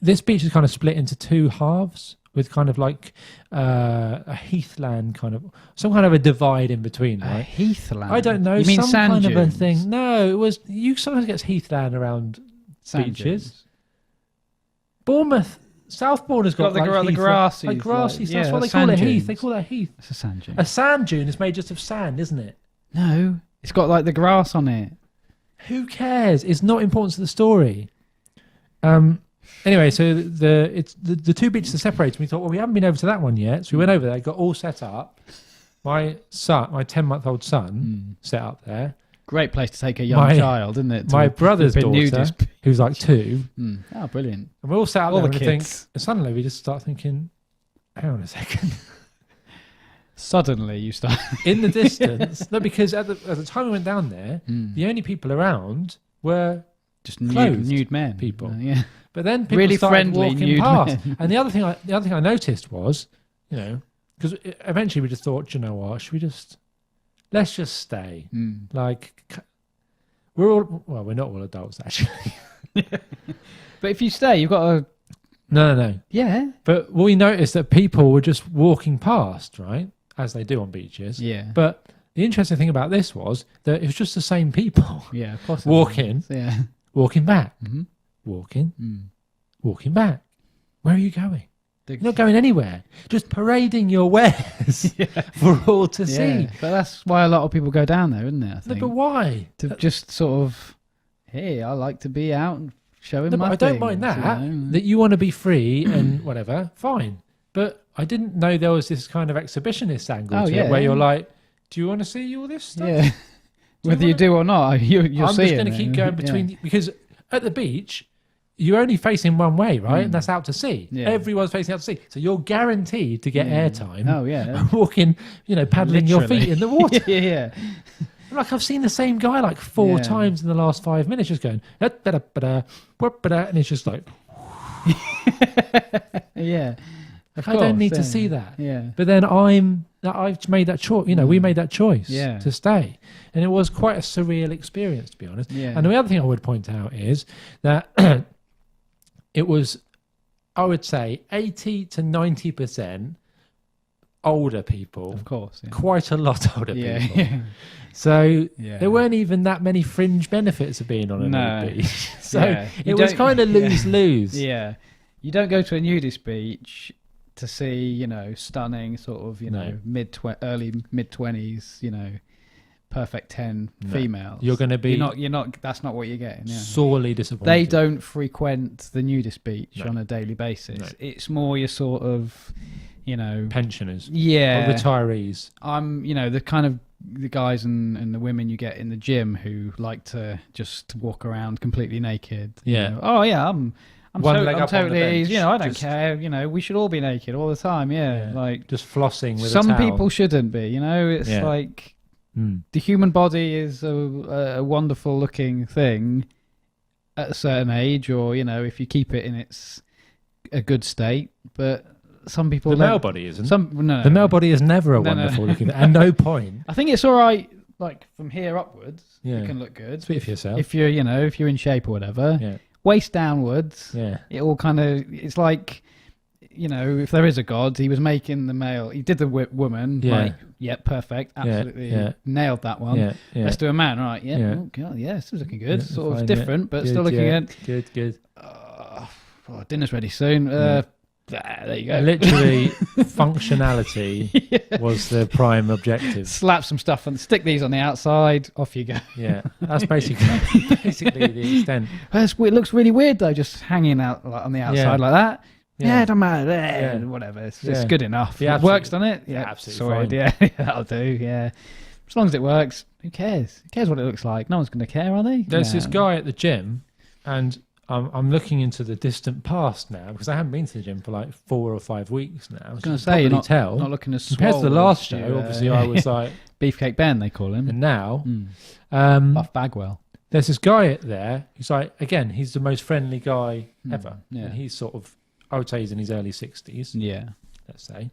this beach is kind of split into two halves, with kind of like a heathland kind of, some kind of a divide in between, right? A heathland? I don't know. You mean some sand kind dunes? of a thing. No, it was, you sometimes get heathland around sand beaches. Dunes. Bournemouth, Southbourne has got the grassy. Like grassy. That's what they call it, dunes. heath. They call that heath. It's a sand dune. A sand dune is made just of sand, isn't it? No, it's got like the grass on it. Who cares? It's not important to the story. Anyway, so the two beaches are separated. We thought, well, we haven't been over to that one yet. So we went over there, got all set up. My 10-month-old son, set up there. Great place to take a young child, isn't it? My brother's daughter, who's like 2. Oh, brilliant. And we're all sat up there and kids. and suddenly we just start thinking, hang on a second. Suddenly you start... In the distance. No, because at the time we went down there, the only people around were just nude men. People. Yeah. But then people really started friendly walking nude past. Men. And the other thing I noticed was, you know, because eventually we just thought, you know what, let's just stay. Like, we're not all adults, actually. But if you stay, you've got to... No. Yeah. But we noticed that people were just walking past, right? As they do on beaches. Yeah. But the interesting thing about this was that it was just the same people. Yeah, possibly. Walking. Yeah. Walking back. Mm-hmm. Walking. Walking back. Where are you going? You're not going anywhere. Just parading your wares for all to see. But that's why a lot of people go down there, isn't it? I think. No, but why? To just sort of, hey, I like to be out and showing my I don't mind that you want to be free and whatever. Fine, but I didn't know there was this kind of exhibitionist angle to it where you're like, do you want to see all this stuff? Yeah. Whether you do or not, you'll see it. I'm just going to keep going between because at the beach, you're only facing one way, right? And that's out to sea. Yeah. Everyone's facing out to sea. So you're guaranteed to get airtime. Oh, yeah. Walking, paddling your feet in the water. Yeah. Like, I've seen the same guy like 4 times in the last 5 minutes just going, and it's just like... Yeah. Like, I don't need to see that. Yeah. But then I've made that choice. We made that choice to stay. And it was quite a surreal experience, to be honest. Yeah. And the other thing I would point out is that it was, I would say, 80 to 90% older people. Of course. Yeah. Quite a lot older people. Yeah. So there weren't even that many fringe benefits of being on a nude beach. So it was kind of lose-lose. Yeah. You don't go to a nudist beach to see, stunning sort of, early mid-20s, perfect 10 females. You're going to be... You're not, that's not what you're getting. Yeah. Sorely disappointed. They don't frequent the nudist beach on a daily basis. No. It's more your sort of, pensioners. Yeah. Or retirees. I'm, the kind of the guys and the women you get in the gym who like to just walk around completely naked. Yeah. Oh, yeah, I'm totally, I don't just, care. We should all be naked all the time. Yeah. Like just flossing with some a towel. people shouldn't be, it's like the human body is a wonderful looking thing at a certain age, or, if you keep it in a good state, but some people... The male body isn't. The male body is never a wonderful looking thing, at no point. I think it's all right, like from here upwards, it can look good. Speak for yourself. If you're, if you're in shape or whatever. Yeah. Waist downwards, it all kind of, it's like, if there is a God, he was making the male, he did the woman, perfect, absolutely nailed that one. Let's do a man, all right, oh God, this is looking good, sort of different, but still looking good. Good. Dinner's ready soon. There you go. Literally, functionality was the prime objective. Slap some stuff and stick these on the outside. Off you go. Yeah, that's basically the extent. It looks really weird though, just hanging out on the outside like that. Yeah, it don't matter. Whatever. It's just good enough. It works, doesn't it? Yeah, absolutely. Fine. Yeah, that'll do. Yeah, as long as it works. Who cares? Who cares what it looks like? No one's going to care, are they? There's this guy at the gym, and I'm looking into the distant past now because I haven't been to the gym for like 4 or 5 weeks now. I was going to say, you're not looking as compared to the last show. Obviously, I was like Beefcake Ben, they call him. And now, Buff Bagwell. There's this guy there who's like, again, he's the most friendly guy ever. Yeah. And he's sort of, I would say, he's in his early 60s. Yeah, let's say.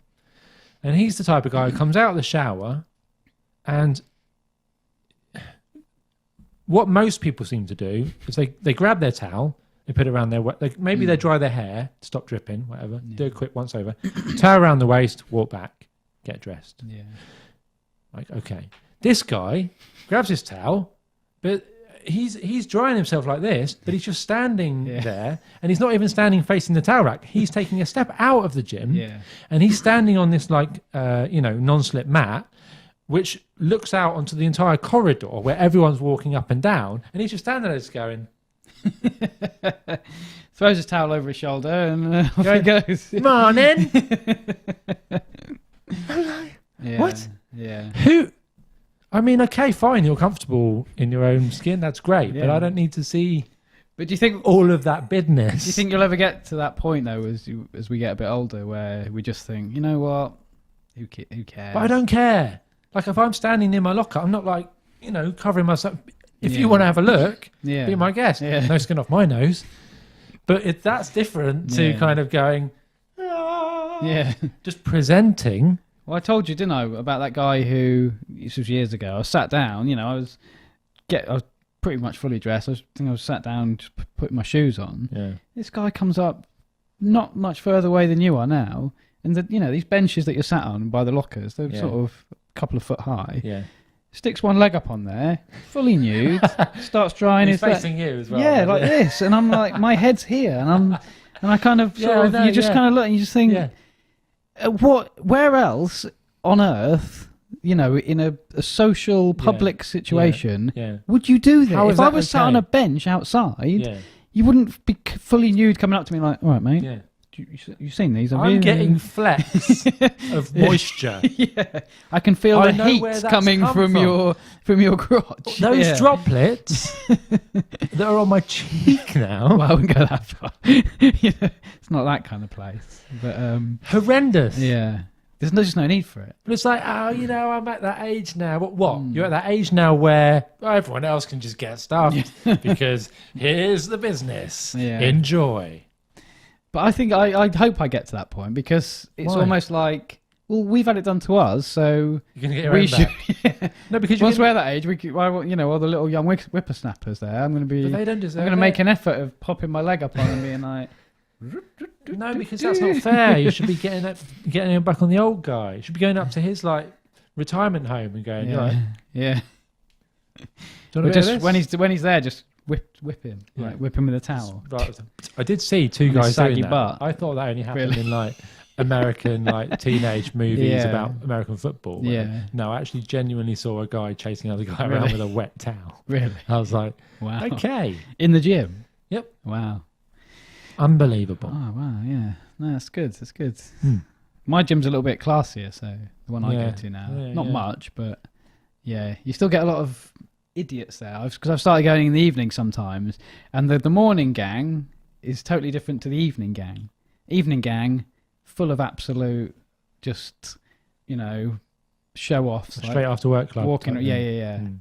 And he's the type of guy who comes out of the shower, and what most people seem to do is they grab their towel. They put it around their maybe they dry their hair, stop dripping, whatever. Do a quick once over, towel around the waist, walk back, get dressed. Yeah. Like, okay, this guy grabs his towel, but he's drying himself like this, but he's just standing there, and he's not even standing facing the towel rack. He's taking a step out of the gym, and he's standing on this non-slip mat, which looks out onto the entire corridor where everyone's walking up and down, and he's just standing there just going. Throws his towel over his shoulder and off he goes. Morning. What? Yeah. Who? I mean, okay, fine. You're comfortable in your own skin. That's great, but I don't need to see. But do you think all of that bidness? Do you think you'll ever get to that point though, as we get a bit older, where we just think, you know what? Who cares? But I don't care. Like if I'm standing near my locker, I'm not like covering myself. If you want to have a look, be my guest. Yeah. No skin off my nose. But that's different to kind of going, just presenting. Well, I told you, didn't I, about that guy who, this was years ago, I sat down, I was pretty much fully dressed. I was sat down, just putting my shoes on. Yeah. This guy comes up not much further away than you are now. And, these benches that you're sat on by the lockers, they're sort of a couple of foot high. Yeah. Sticks one leg up on there, fully nude, starts drying his facing you as well. Yeah, like this. And I'm like, my head's here. And And I kind of, you just kind of look and you just think, where else on earth, in a social public situation, would you do this? If I was sat on a bench outside, you wouldn't be fully nude coming up to me like, all right, mate. Yeah. You've seen these, have you? I'm getting flecks of moisture. I can feel the heat coming from your crotch. Those droplets that are on my cheek now. Well, I wouldn't go that far. It's not that kind of place. But horrendous. Yeah. There's just no need for it. But it's like, I'm at that age now. What? You're at that age now where everyone else can just get stuffed because here's the business. Yeah. Enjoy. But I think I hope I get to that point because it's almost like, well, we've had it done to us, so you're gonna get your own back. No, because once we're at that age, all the little young whippersnappers there, I'm going to be. But they don't deserve. I'm going to make an effort of popping my leg up on and being like. No, because that's not fair. You should be getting him back on the old guy. You should be going up to his retirement home and going, yeah. But just when he's there, just whip him, whip him with a towel. Right. I did see two guys doing that. Butt. I thought that only happened in American teenage movies about American football. Yeah. No, I actually genuinely saw a guy chasing another guy around with a wet towel. Really? I was like, wow. Okay. In the gym. Yep. Wow. Unbelievable. Oh wow, yeah. No, that's good. That's good. My gym's a little bit classier, so the one I go to now, not much, but you still get a lot of idiots there. Because I've started going in the evening sometimes, and the morning gang is totally different to the evening gang. Evening gang, full of absolute, just show offs, straight after work club, walking.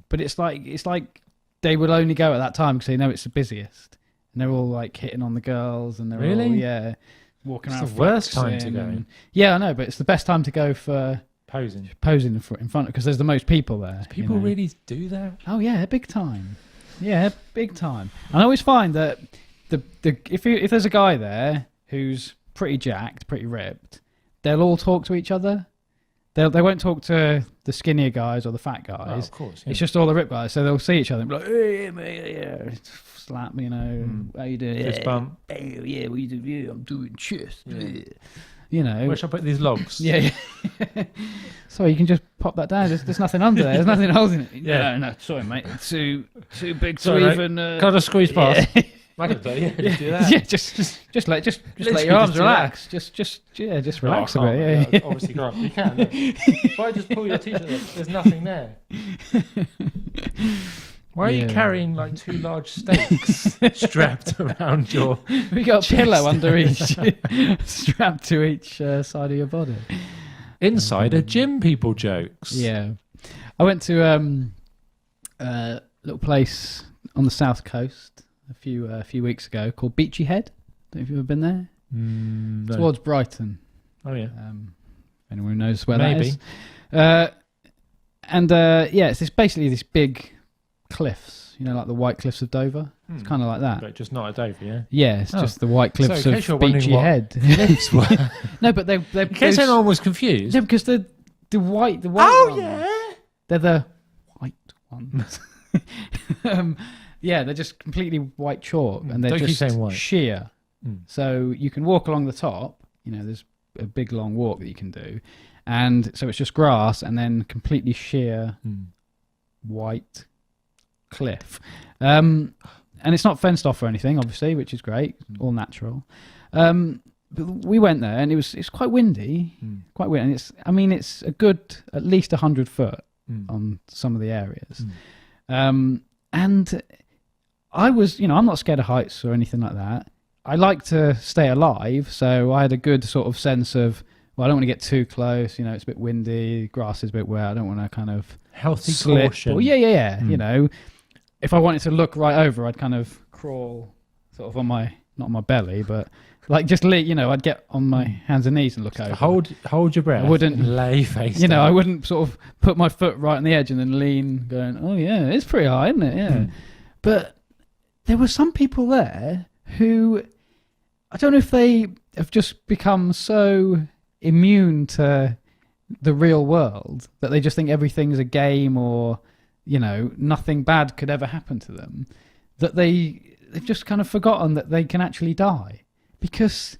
But it's like they will only go at that time because they know it's the busiest. And they're all hitting on the girls, and they're all walking around. It's the worst time to go. Yeah, I know, but it's the best time to go for posing in front because there's the most people there. Do people really do that? Oh yeah, big time. Yeah, big time. And I always find that if there's a guy there who's pretty jacked, pretty ripped, they'll all talk to each other. They won't talk to the skinnier guys or the fat guys. Oh, of course. Yeah. It's just all the ripped guys. So they'll see each other and be like, hey, mate, slap, how you doing? Fist bump. Hey, yeah, what you doing? Yeah, I'm doing chest. Yeah. Where should I put these logs? Yeah. Sorry, you can just pop that down. There's nothing under there. There's nothing holding it. Yeah. No, sorry, mate. Too big to even. Can I just squeeze past? I could do that. Yeah, just let your arms relax. Just relax a bit. Yeah. Obviously, you can. If I just pull your t-shirt up, there's nothing there. Why are you carrying 2 large stakes strapped around your? We got chest? A pillow under each, strapped to each side of your body. Insider gym people jokes. Yeah, I went to a little place on the south coast a few weeks ago called Beachy Head. Don't know if you've ever been there. No. Towards Brighton. Oh yeah. Anyone who knows where that is. It's basically this big cliffs, like the White Cliffs of Dover. It's kind of like that. But just not at Dover, yeah? Yeah, it's just the White Cliffs of Beachy Head. Cliffs were. No, but they're in case anyone was confused. No, because the white ones. Yeah. They're the white ones. They're just completely white chalk, and they're just sheer. So you can walk along the top. There's a big long walk that you can do, and so it's just grass and then completely sheer white cliff. And it's not fenced off or anything, obviously, which is great, all natural. But we went there, and it's quite windy, and it's a good at least 100 foot on some of the areas. And I was, I'm not scared of heights or anything like that. I like to stay alive, so I had a good sort of sense of, well, I don't want to get too close. It's a bit windy, grass is a bit wet. I don't want to kind of healthy slip. caution. Or, yeah. If I wanted to look right over, I'd kind of crawl sort of on my, not on my belly, but I'd get on my hands and knees and look over. Hold your breath. I wouldn't lay face down. I wouldn't sort of put my foot right on the edge and then lean, going, oh yeah, it's pretty high, isn't it? Yeah. But there were some people there who, I don't know if they have just become so immune to the real world that they just think everything's a game or, nothing bad could ever happen to them, that they've just kind of forgotten that they can actually die. because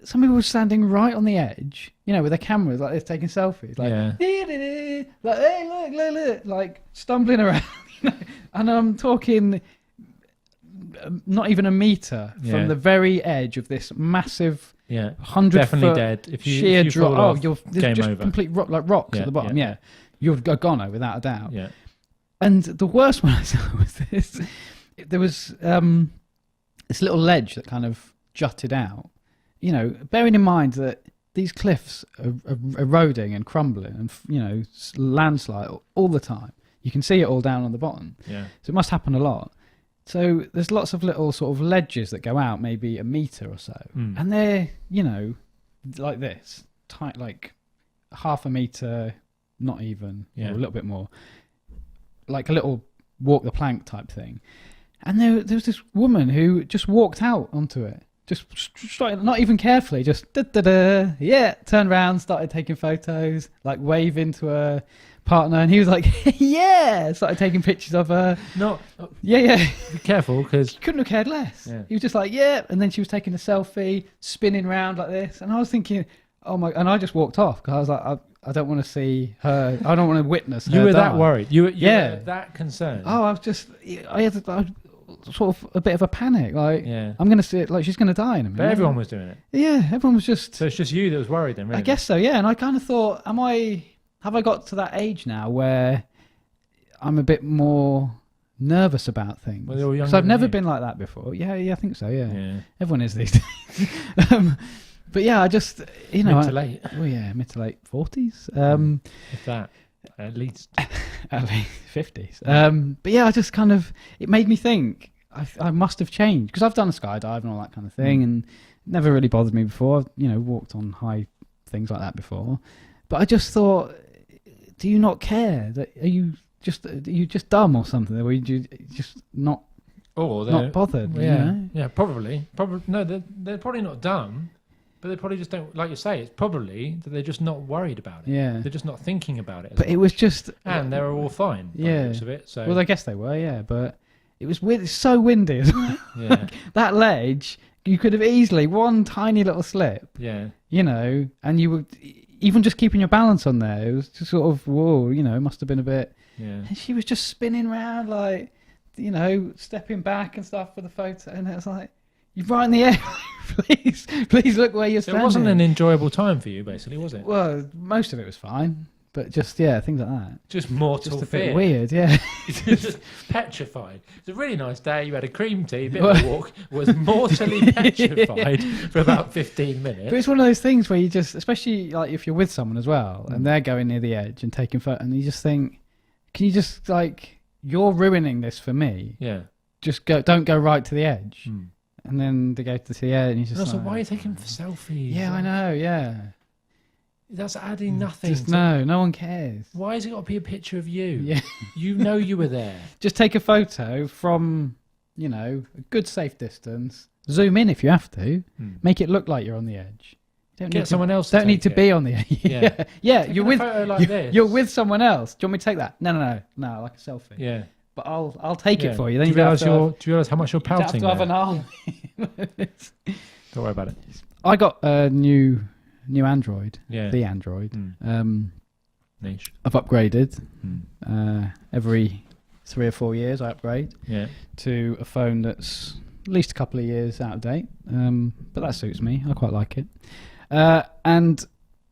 some people were standing right on the edge, with their cameras like they're taking selfies, like, like, hey, look, like stumbling around, and I'm talking not even a meter from the very edge of this massive 100 definitely foot dead. If you sheer drop, drop, there's game just over. complete rocks at the bottom. You're a goner without a doubt. Yeah. And the worst one I saw was this. There was this little ledge that kind of jutted out. Bearing in mind that these cliffs are eroding and crumbling and, landslide all the time. You can see it all down on the bottom. Yeah. So it must happen a lot. So there's lots of little sort of ledges that go out maybe a meter or so. And they're, like this, tight, like half a meter, not even, or a little bit more. Like a little walk the plank type thing. And there was this woman who just walked out onto it. Just started, not even carefully, just turned around, started taking photos, like waving to her partner, and he was like, started taking pictures of her. Be careful, because he couldn't have cared less. He was just like, and then she was taking a selfie, spinning around like this, and I was thinking, oh my, and I just walked off because I was like, I don't want to see her, I don't want to witness her. You were die. That worried, you were that concerned. Oh, I had sort of a bit of a panic, like I'm going to see it, like she's going to die in a minute. But everyone was doing it. Everyone was just. So it's just you that was worried then, really? I guess so, and I kind of thought, have I got to that age now where I'm a bit more nervous about things? Because I've never been like that before. I think so. Yeah. Everyone is these days. But I just mid to late. Mid to late 40s. If that. At least 50s. But I just kind of, it made me think I must have changed, because I've done a skydive and all that kind of thing, and it never really bothered me before. I've walked on high things like that before, but I just thought, do you not care? Are you just dumb or something? Or you just not bothered? Probably. No, they're probably not dumb. But they probably just don't, like you say, it's probably that they're just not worried about it. Yeah. They're just not thinking about it. But it was just. And they were all fine. By the looks of it, so. Well, I guess they were, but it was weird. It's so windy as well. Like, that ledge, you could have easily, one tiny little slip. Yeah. And you would, even just keeping your balance on there, it was just sort of, whoa, it must have been a bit. Yeah. And she was just spinning around, like, stepping back and stuff for the photo. And it was like, you're right in the air. please look where you're standing. It wasn't an enjoyable time for you, basically, was it? Well, most of it was fine, but just things like that. Just mortal just a fear. Bit weird, Just petrified. It's a really nice day. You had a cream tea, a bit of a walk. Was mortally petrified for about 15 minutes. But it's one of those things where you just, especially like if you're with someone as well, and they're going near the edge and taking photos, and you just think, can you just you're ruining this for me? Yeah. Just don't go right to the edge. And then they go to the edge, and you just. Also, why are you taking selfies? Yeah, I know. Yeah. That's adding nothing. No one cares. Why has it got to be a picture of you? Yeah. You were there. Just take a photo from, a good safe distance. Zoom in if you have to. Make it look like you're on the edge. Get someone else. Don't need to be on the edge. Yeah. You're with. A photo like this. You're with someone else. Do you want me to take that? No, like a selfie. Yeah. But I'll take it for you. Then do you realise how much you're pouting? You have to have an arm. Don't worry about it. I got a new Android. Yeah. The Android. Niche. I've upgraded. Every 3 or 4 years I upgrade. Yeah. To a phone that's at least a couple of years out of date. But that suits me. I quite like it. And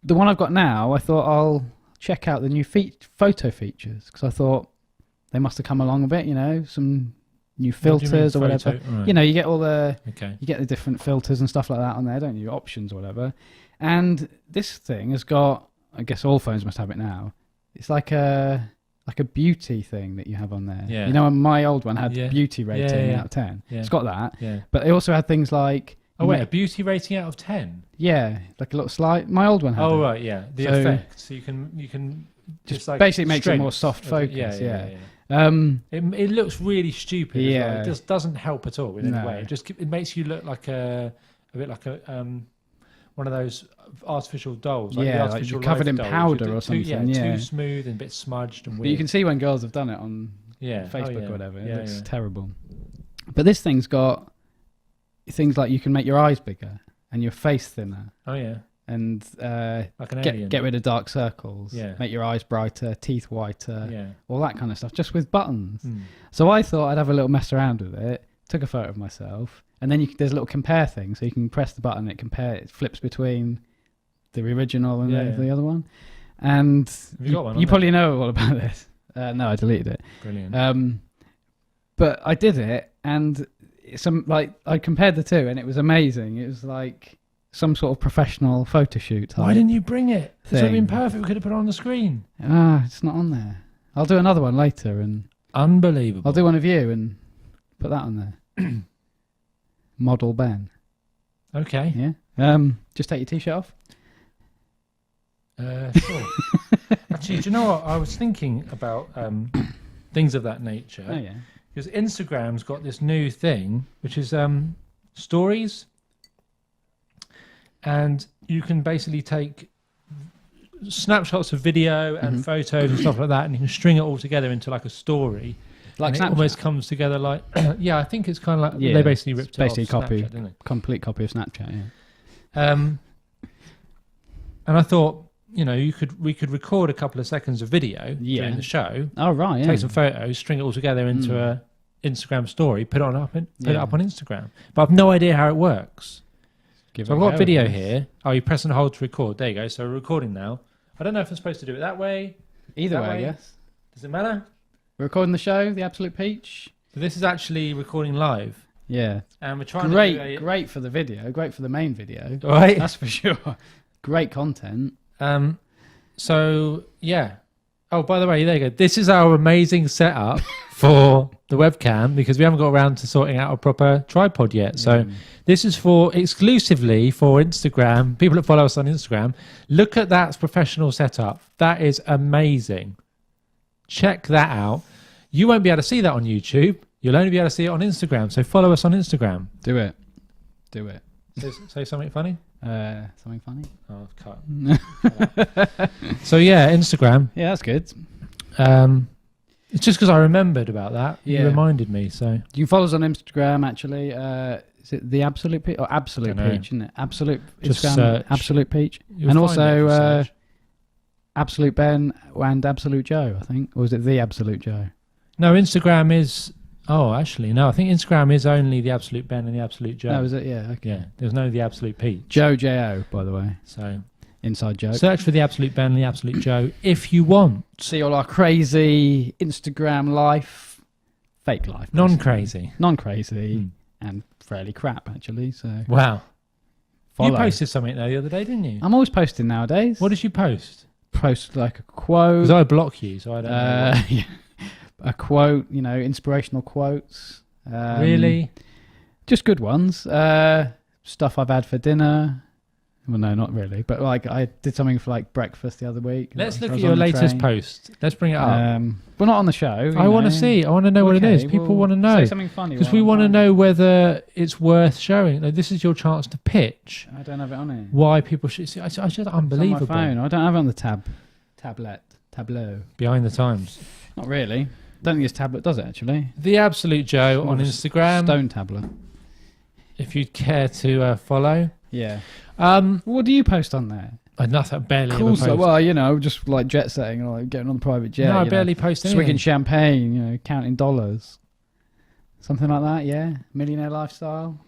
the one I've got now, I thought I'll check out the new photo features, because I thought they must have come along a bit, some new filters or whatever. Right. You get all the, you get the different filters and stuff like that on there, don't you? Options or whatever. And this thing has got, I guess all phones must have it now. It's like a beauty thing that you have on there. Yeah. My old one had beauty rating out of 10. Yeah. It's got that. Yeah. But they also had things like. Oh wait, a beauty rating out of 10. Yeah, like a little slide. My old one had. Oh right, yeah. The effect. So you can just like basically makes it more soft focus. Yeah. It looks really stupid. Yeah. As well. It just doesn't help at all in any way. It makes you look like a bit like a one of those artificial dolls. Like like you're covered in powder or something. Too smooth and a bit smudged and weird. But you can see when girls have done it on Facebook or whatever. It looks terrible. But this thing's got, things like you can make your eyes bigger and your face thinner. Oh yeah. And like an alien. get rid of dark circles. Yeah. Make your eyes brighter, teeth whiter. Yeah. All that kind of stuff, just with buttons. So I thought I'd have a little mess around with it. Took a photo of myself, and then there's a little compare thing, so you can press the button. It flips between the original and the other one. And you probably know all about this. No, I deleted it. Brilliant. But I did it, and I compared the two, and it was amazing. It was like some sort of professional photo shoot. Why didn't you bring it? It would have been perfect. We could have put it on the screen. It's not on there. I'll do another one later, and unbelievable. I'll do one of you and put that on there. Model Ben. Okay. Yeah. Just take your t-shirt off. Sure. Actually, do you know what? I was thinking about things of that nature. Oh yeah. Because Instagram's got this new thing, which is stories, and you can basically take snapshots of video and photos and stuff like that, and you can string it all together into like a story. Like it almost comes together like I think it's kind of like they basically ripped it off Snapchat, didn't they? Complete copy of Snapchat. Yeah. And I thought, we could record a couple of seconds of video during the show. Oh right, take some photos, string it all together into a Instagram story, put it up on Instagram. But I've no idea how it works. So I've got a video here. Oh, you press and hold to record. There you go. So we're recording now. I don't know if I'm supposed to do it that way. Either way, I guess. Does it matter? We're recording the show, The Absolute Peach. So this is actually recording live. Yeah. And we're trying great for the video, great for the main video. Right. That's for sure. Great content. So yeah. Oh, by the way, there you go. This is our amazing setup for the webcam because we haven't got around to sorting out a proper tripod yet. So this is exclusively for Instagram. People that follow us on Instagram. Look at that professional setup. That is amazing. Check that out. You won't be able to see that on YouTube. You'll only be able to see it on Instagram. So follow us on Instagram. Do it. Say something funny. Something funny. Oh, cut. So yeah, Instagram. Yeah, that's good. It's just because I remembered about that. Yeah. You reminded me. So you can follow us on Instagram. Actually, is it the Absolute Peach or Absolute Peach? Isn't it Absolute? Just Instagram, search. Absolute Peach, You'll and also Absolute Ben and Absolute Joe. I think, or is it the Absolute Joe? No, Instagram is. Oh, actually, no. I think Instagram is only the Absolute Ben and the Absolute Joe. Oh, is it? Yeah. Okay. Yeah. There's no the Absolute Peach. Joe J-O, by the way. So inside joke. Search for the Absolute Ben and the Absolute Joe if you want. See all our crazy Instagram life, fake life, non-crazy, and fairly crap actually. So wow. Follow. You posted something there the other day, didn't you? I'm always posting nowadays. What did you post? Post like a quote. Because I block you, so I don't know. Yeah. A quote, inspirational quotes. Really? Just good ones. Stuff I've had for dinner. Well, no, not really. But like, I did something for like breakfast the other week. Let's look at your latest post. Let's bring it up. We're not on the show. I want to see. I want to know what it is. People want to know. Say something funny. Because we want to know whether it's worth showing. Like, this is your chance to pitch. I don't have it on it. Why people should see. It's just unbelievable. It's on my phone. I don't have it on the tableau. Behind the times. Not really. Don't think this tablet does it actually. The Absolute Joe on Instagram. Stone tablet. If you'd care to follow. Yeah. What do you post on there? Nothing, barely. Cool. So, well, just like jet setting, or like getting on the private jet. No, I barely post anything. Swigging champagne, counting dollars, something like that. Yeah, millionaire lifestyle.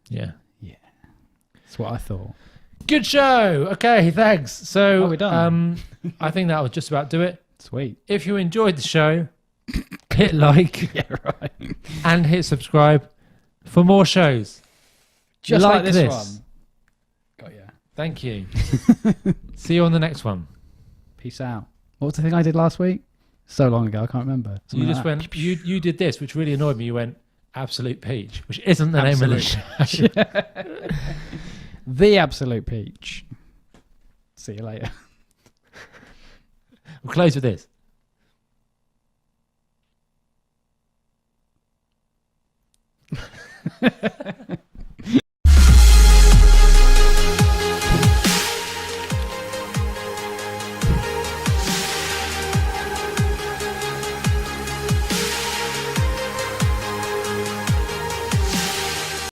Yeah. That's what I thought. Good show. Okay, thanks. So, we're done. I think that would just about do it. Sweet. If you enjoyed the show, hit like, and hit subscribe for more shows. Just like this one. Got ya. Thank you. See you on the next one. Peace out. What was the thing I did last week? So long ago, I can't remember. You just went. You did this, which really annoyed me. You went Absolute Peach, which isn't the name of the show. The Absolute Peach. See you later. We'll close with this.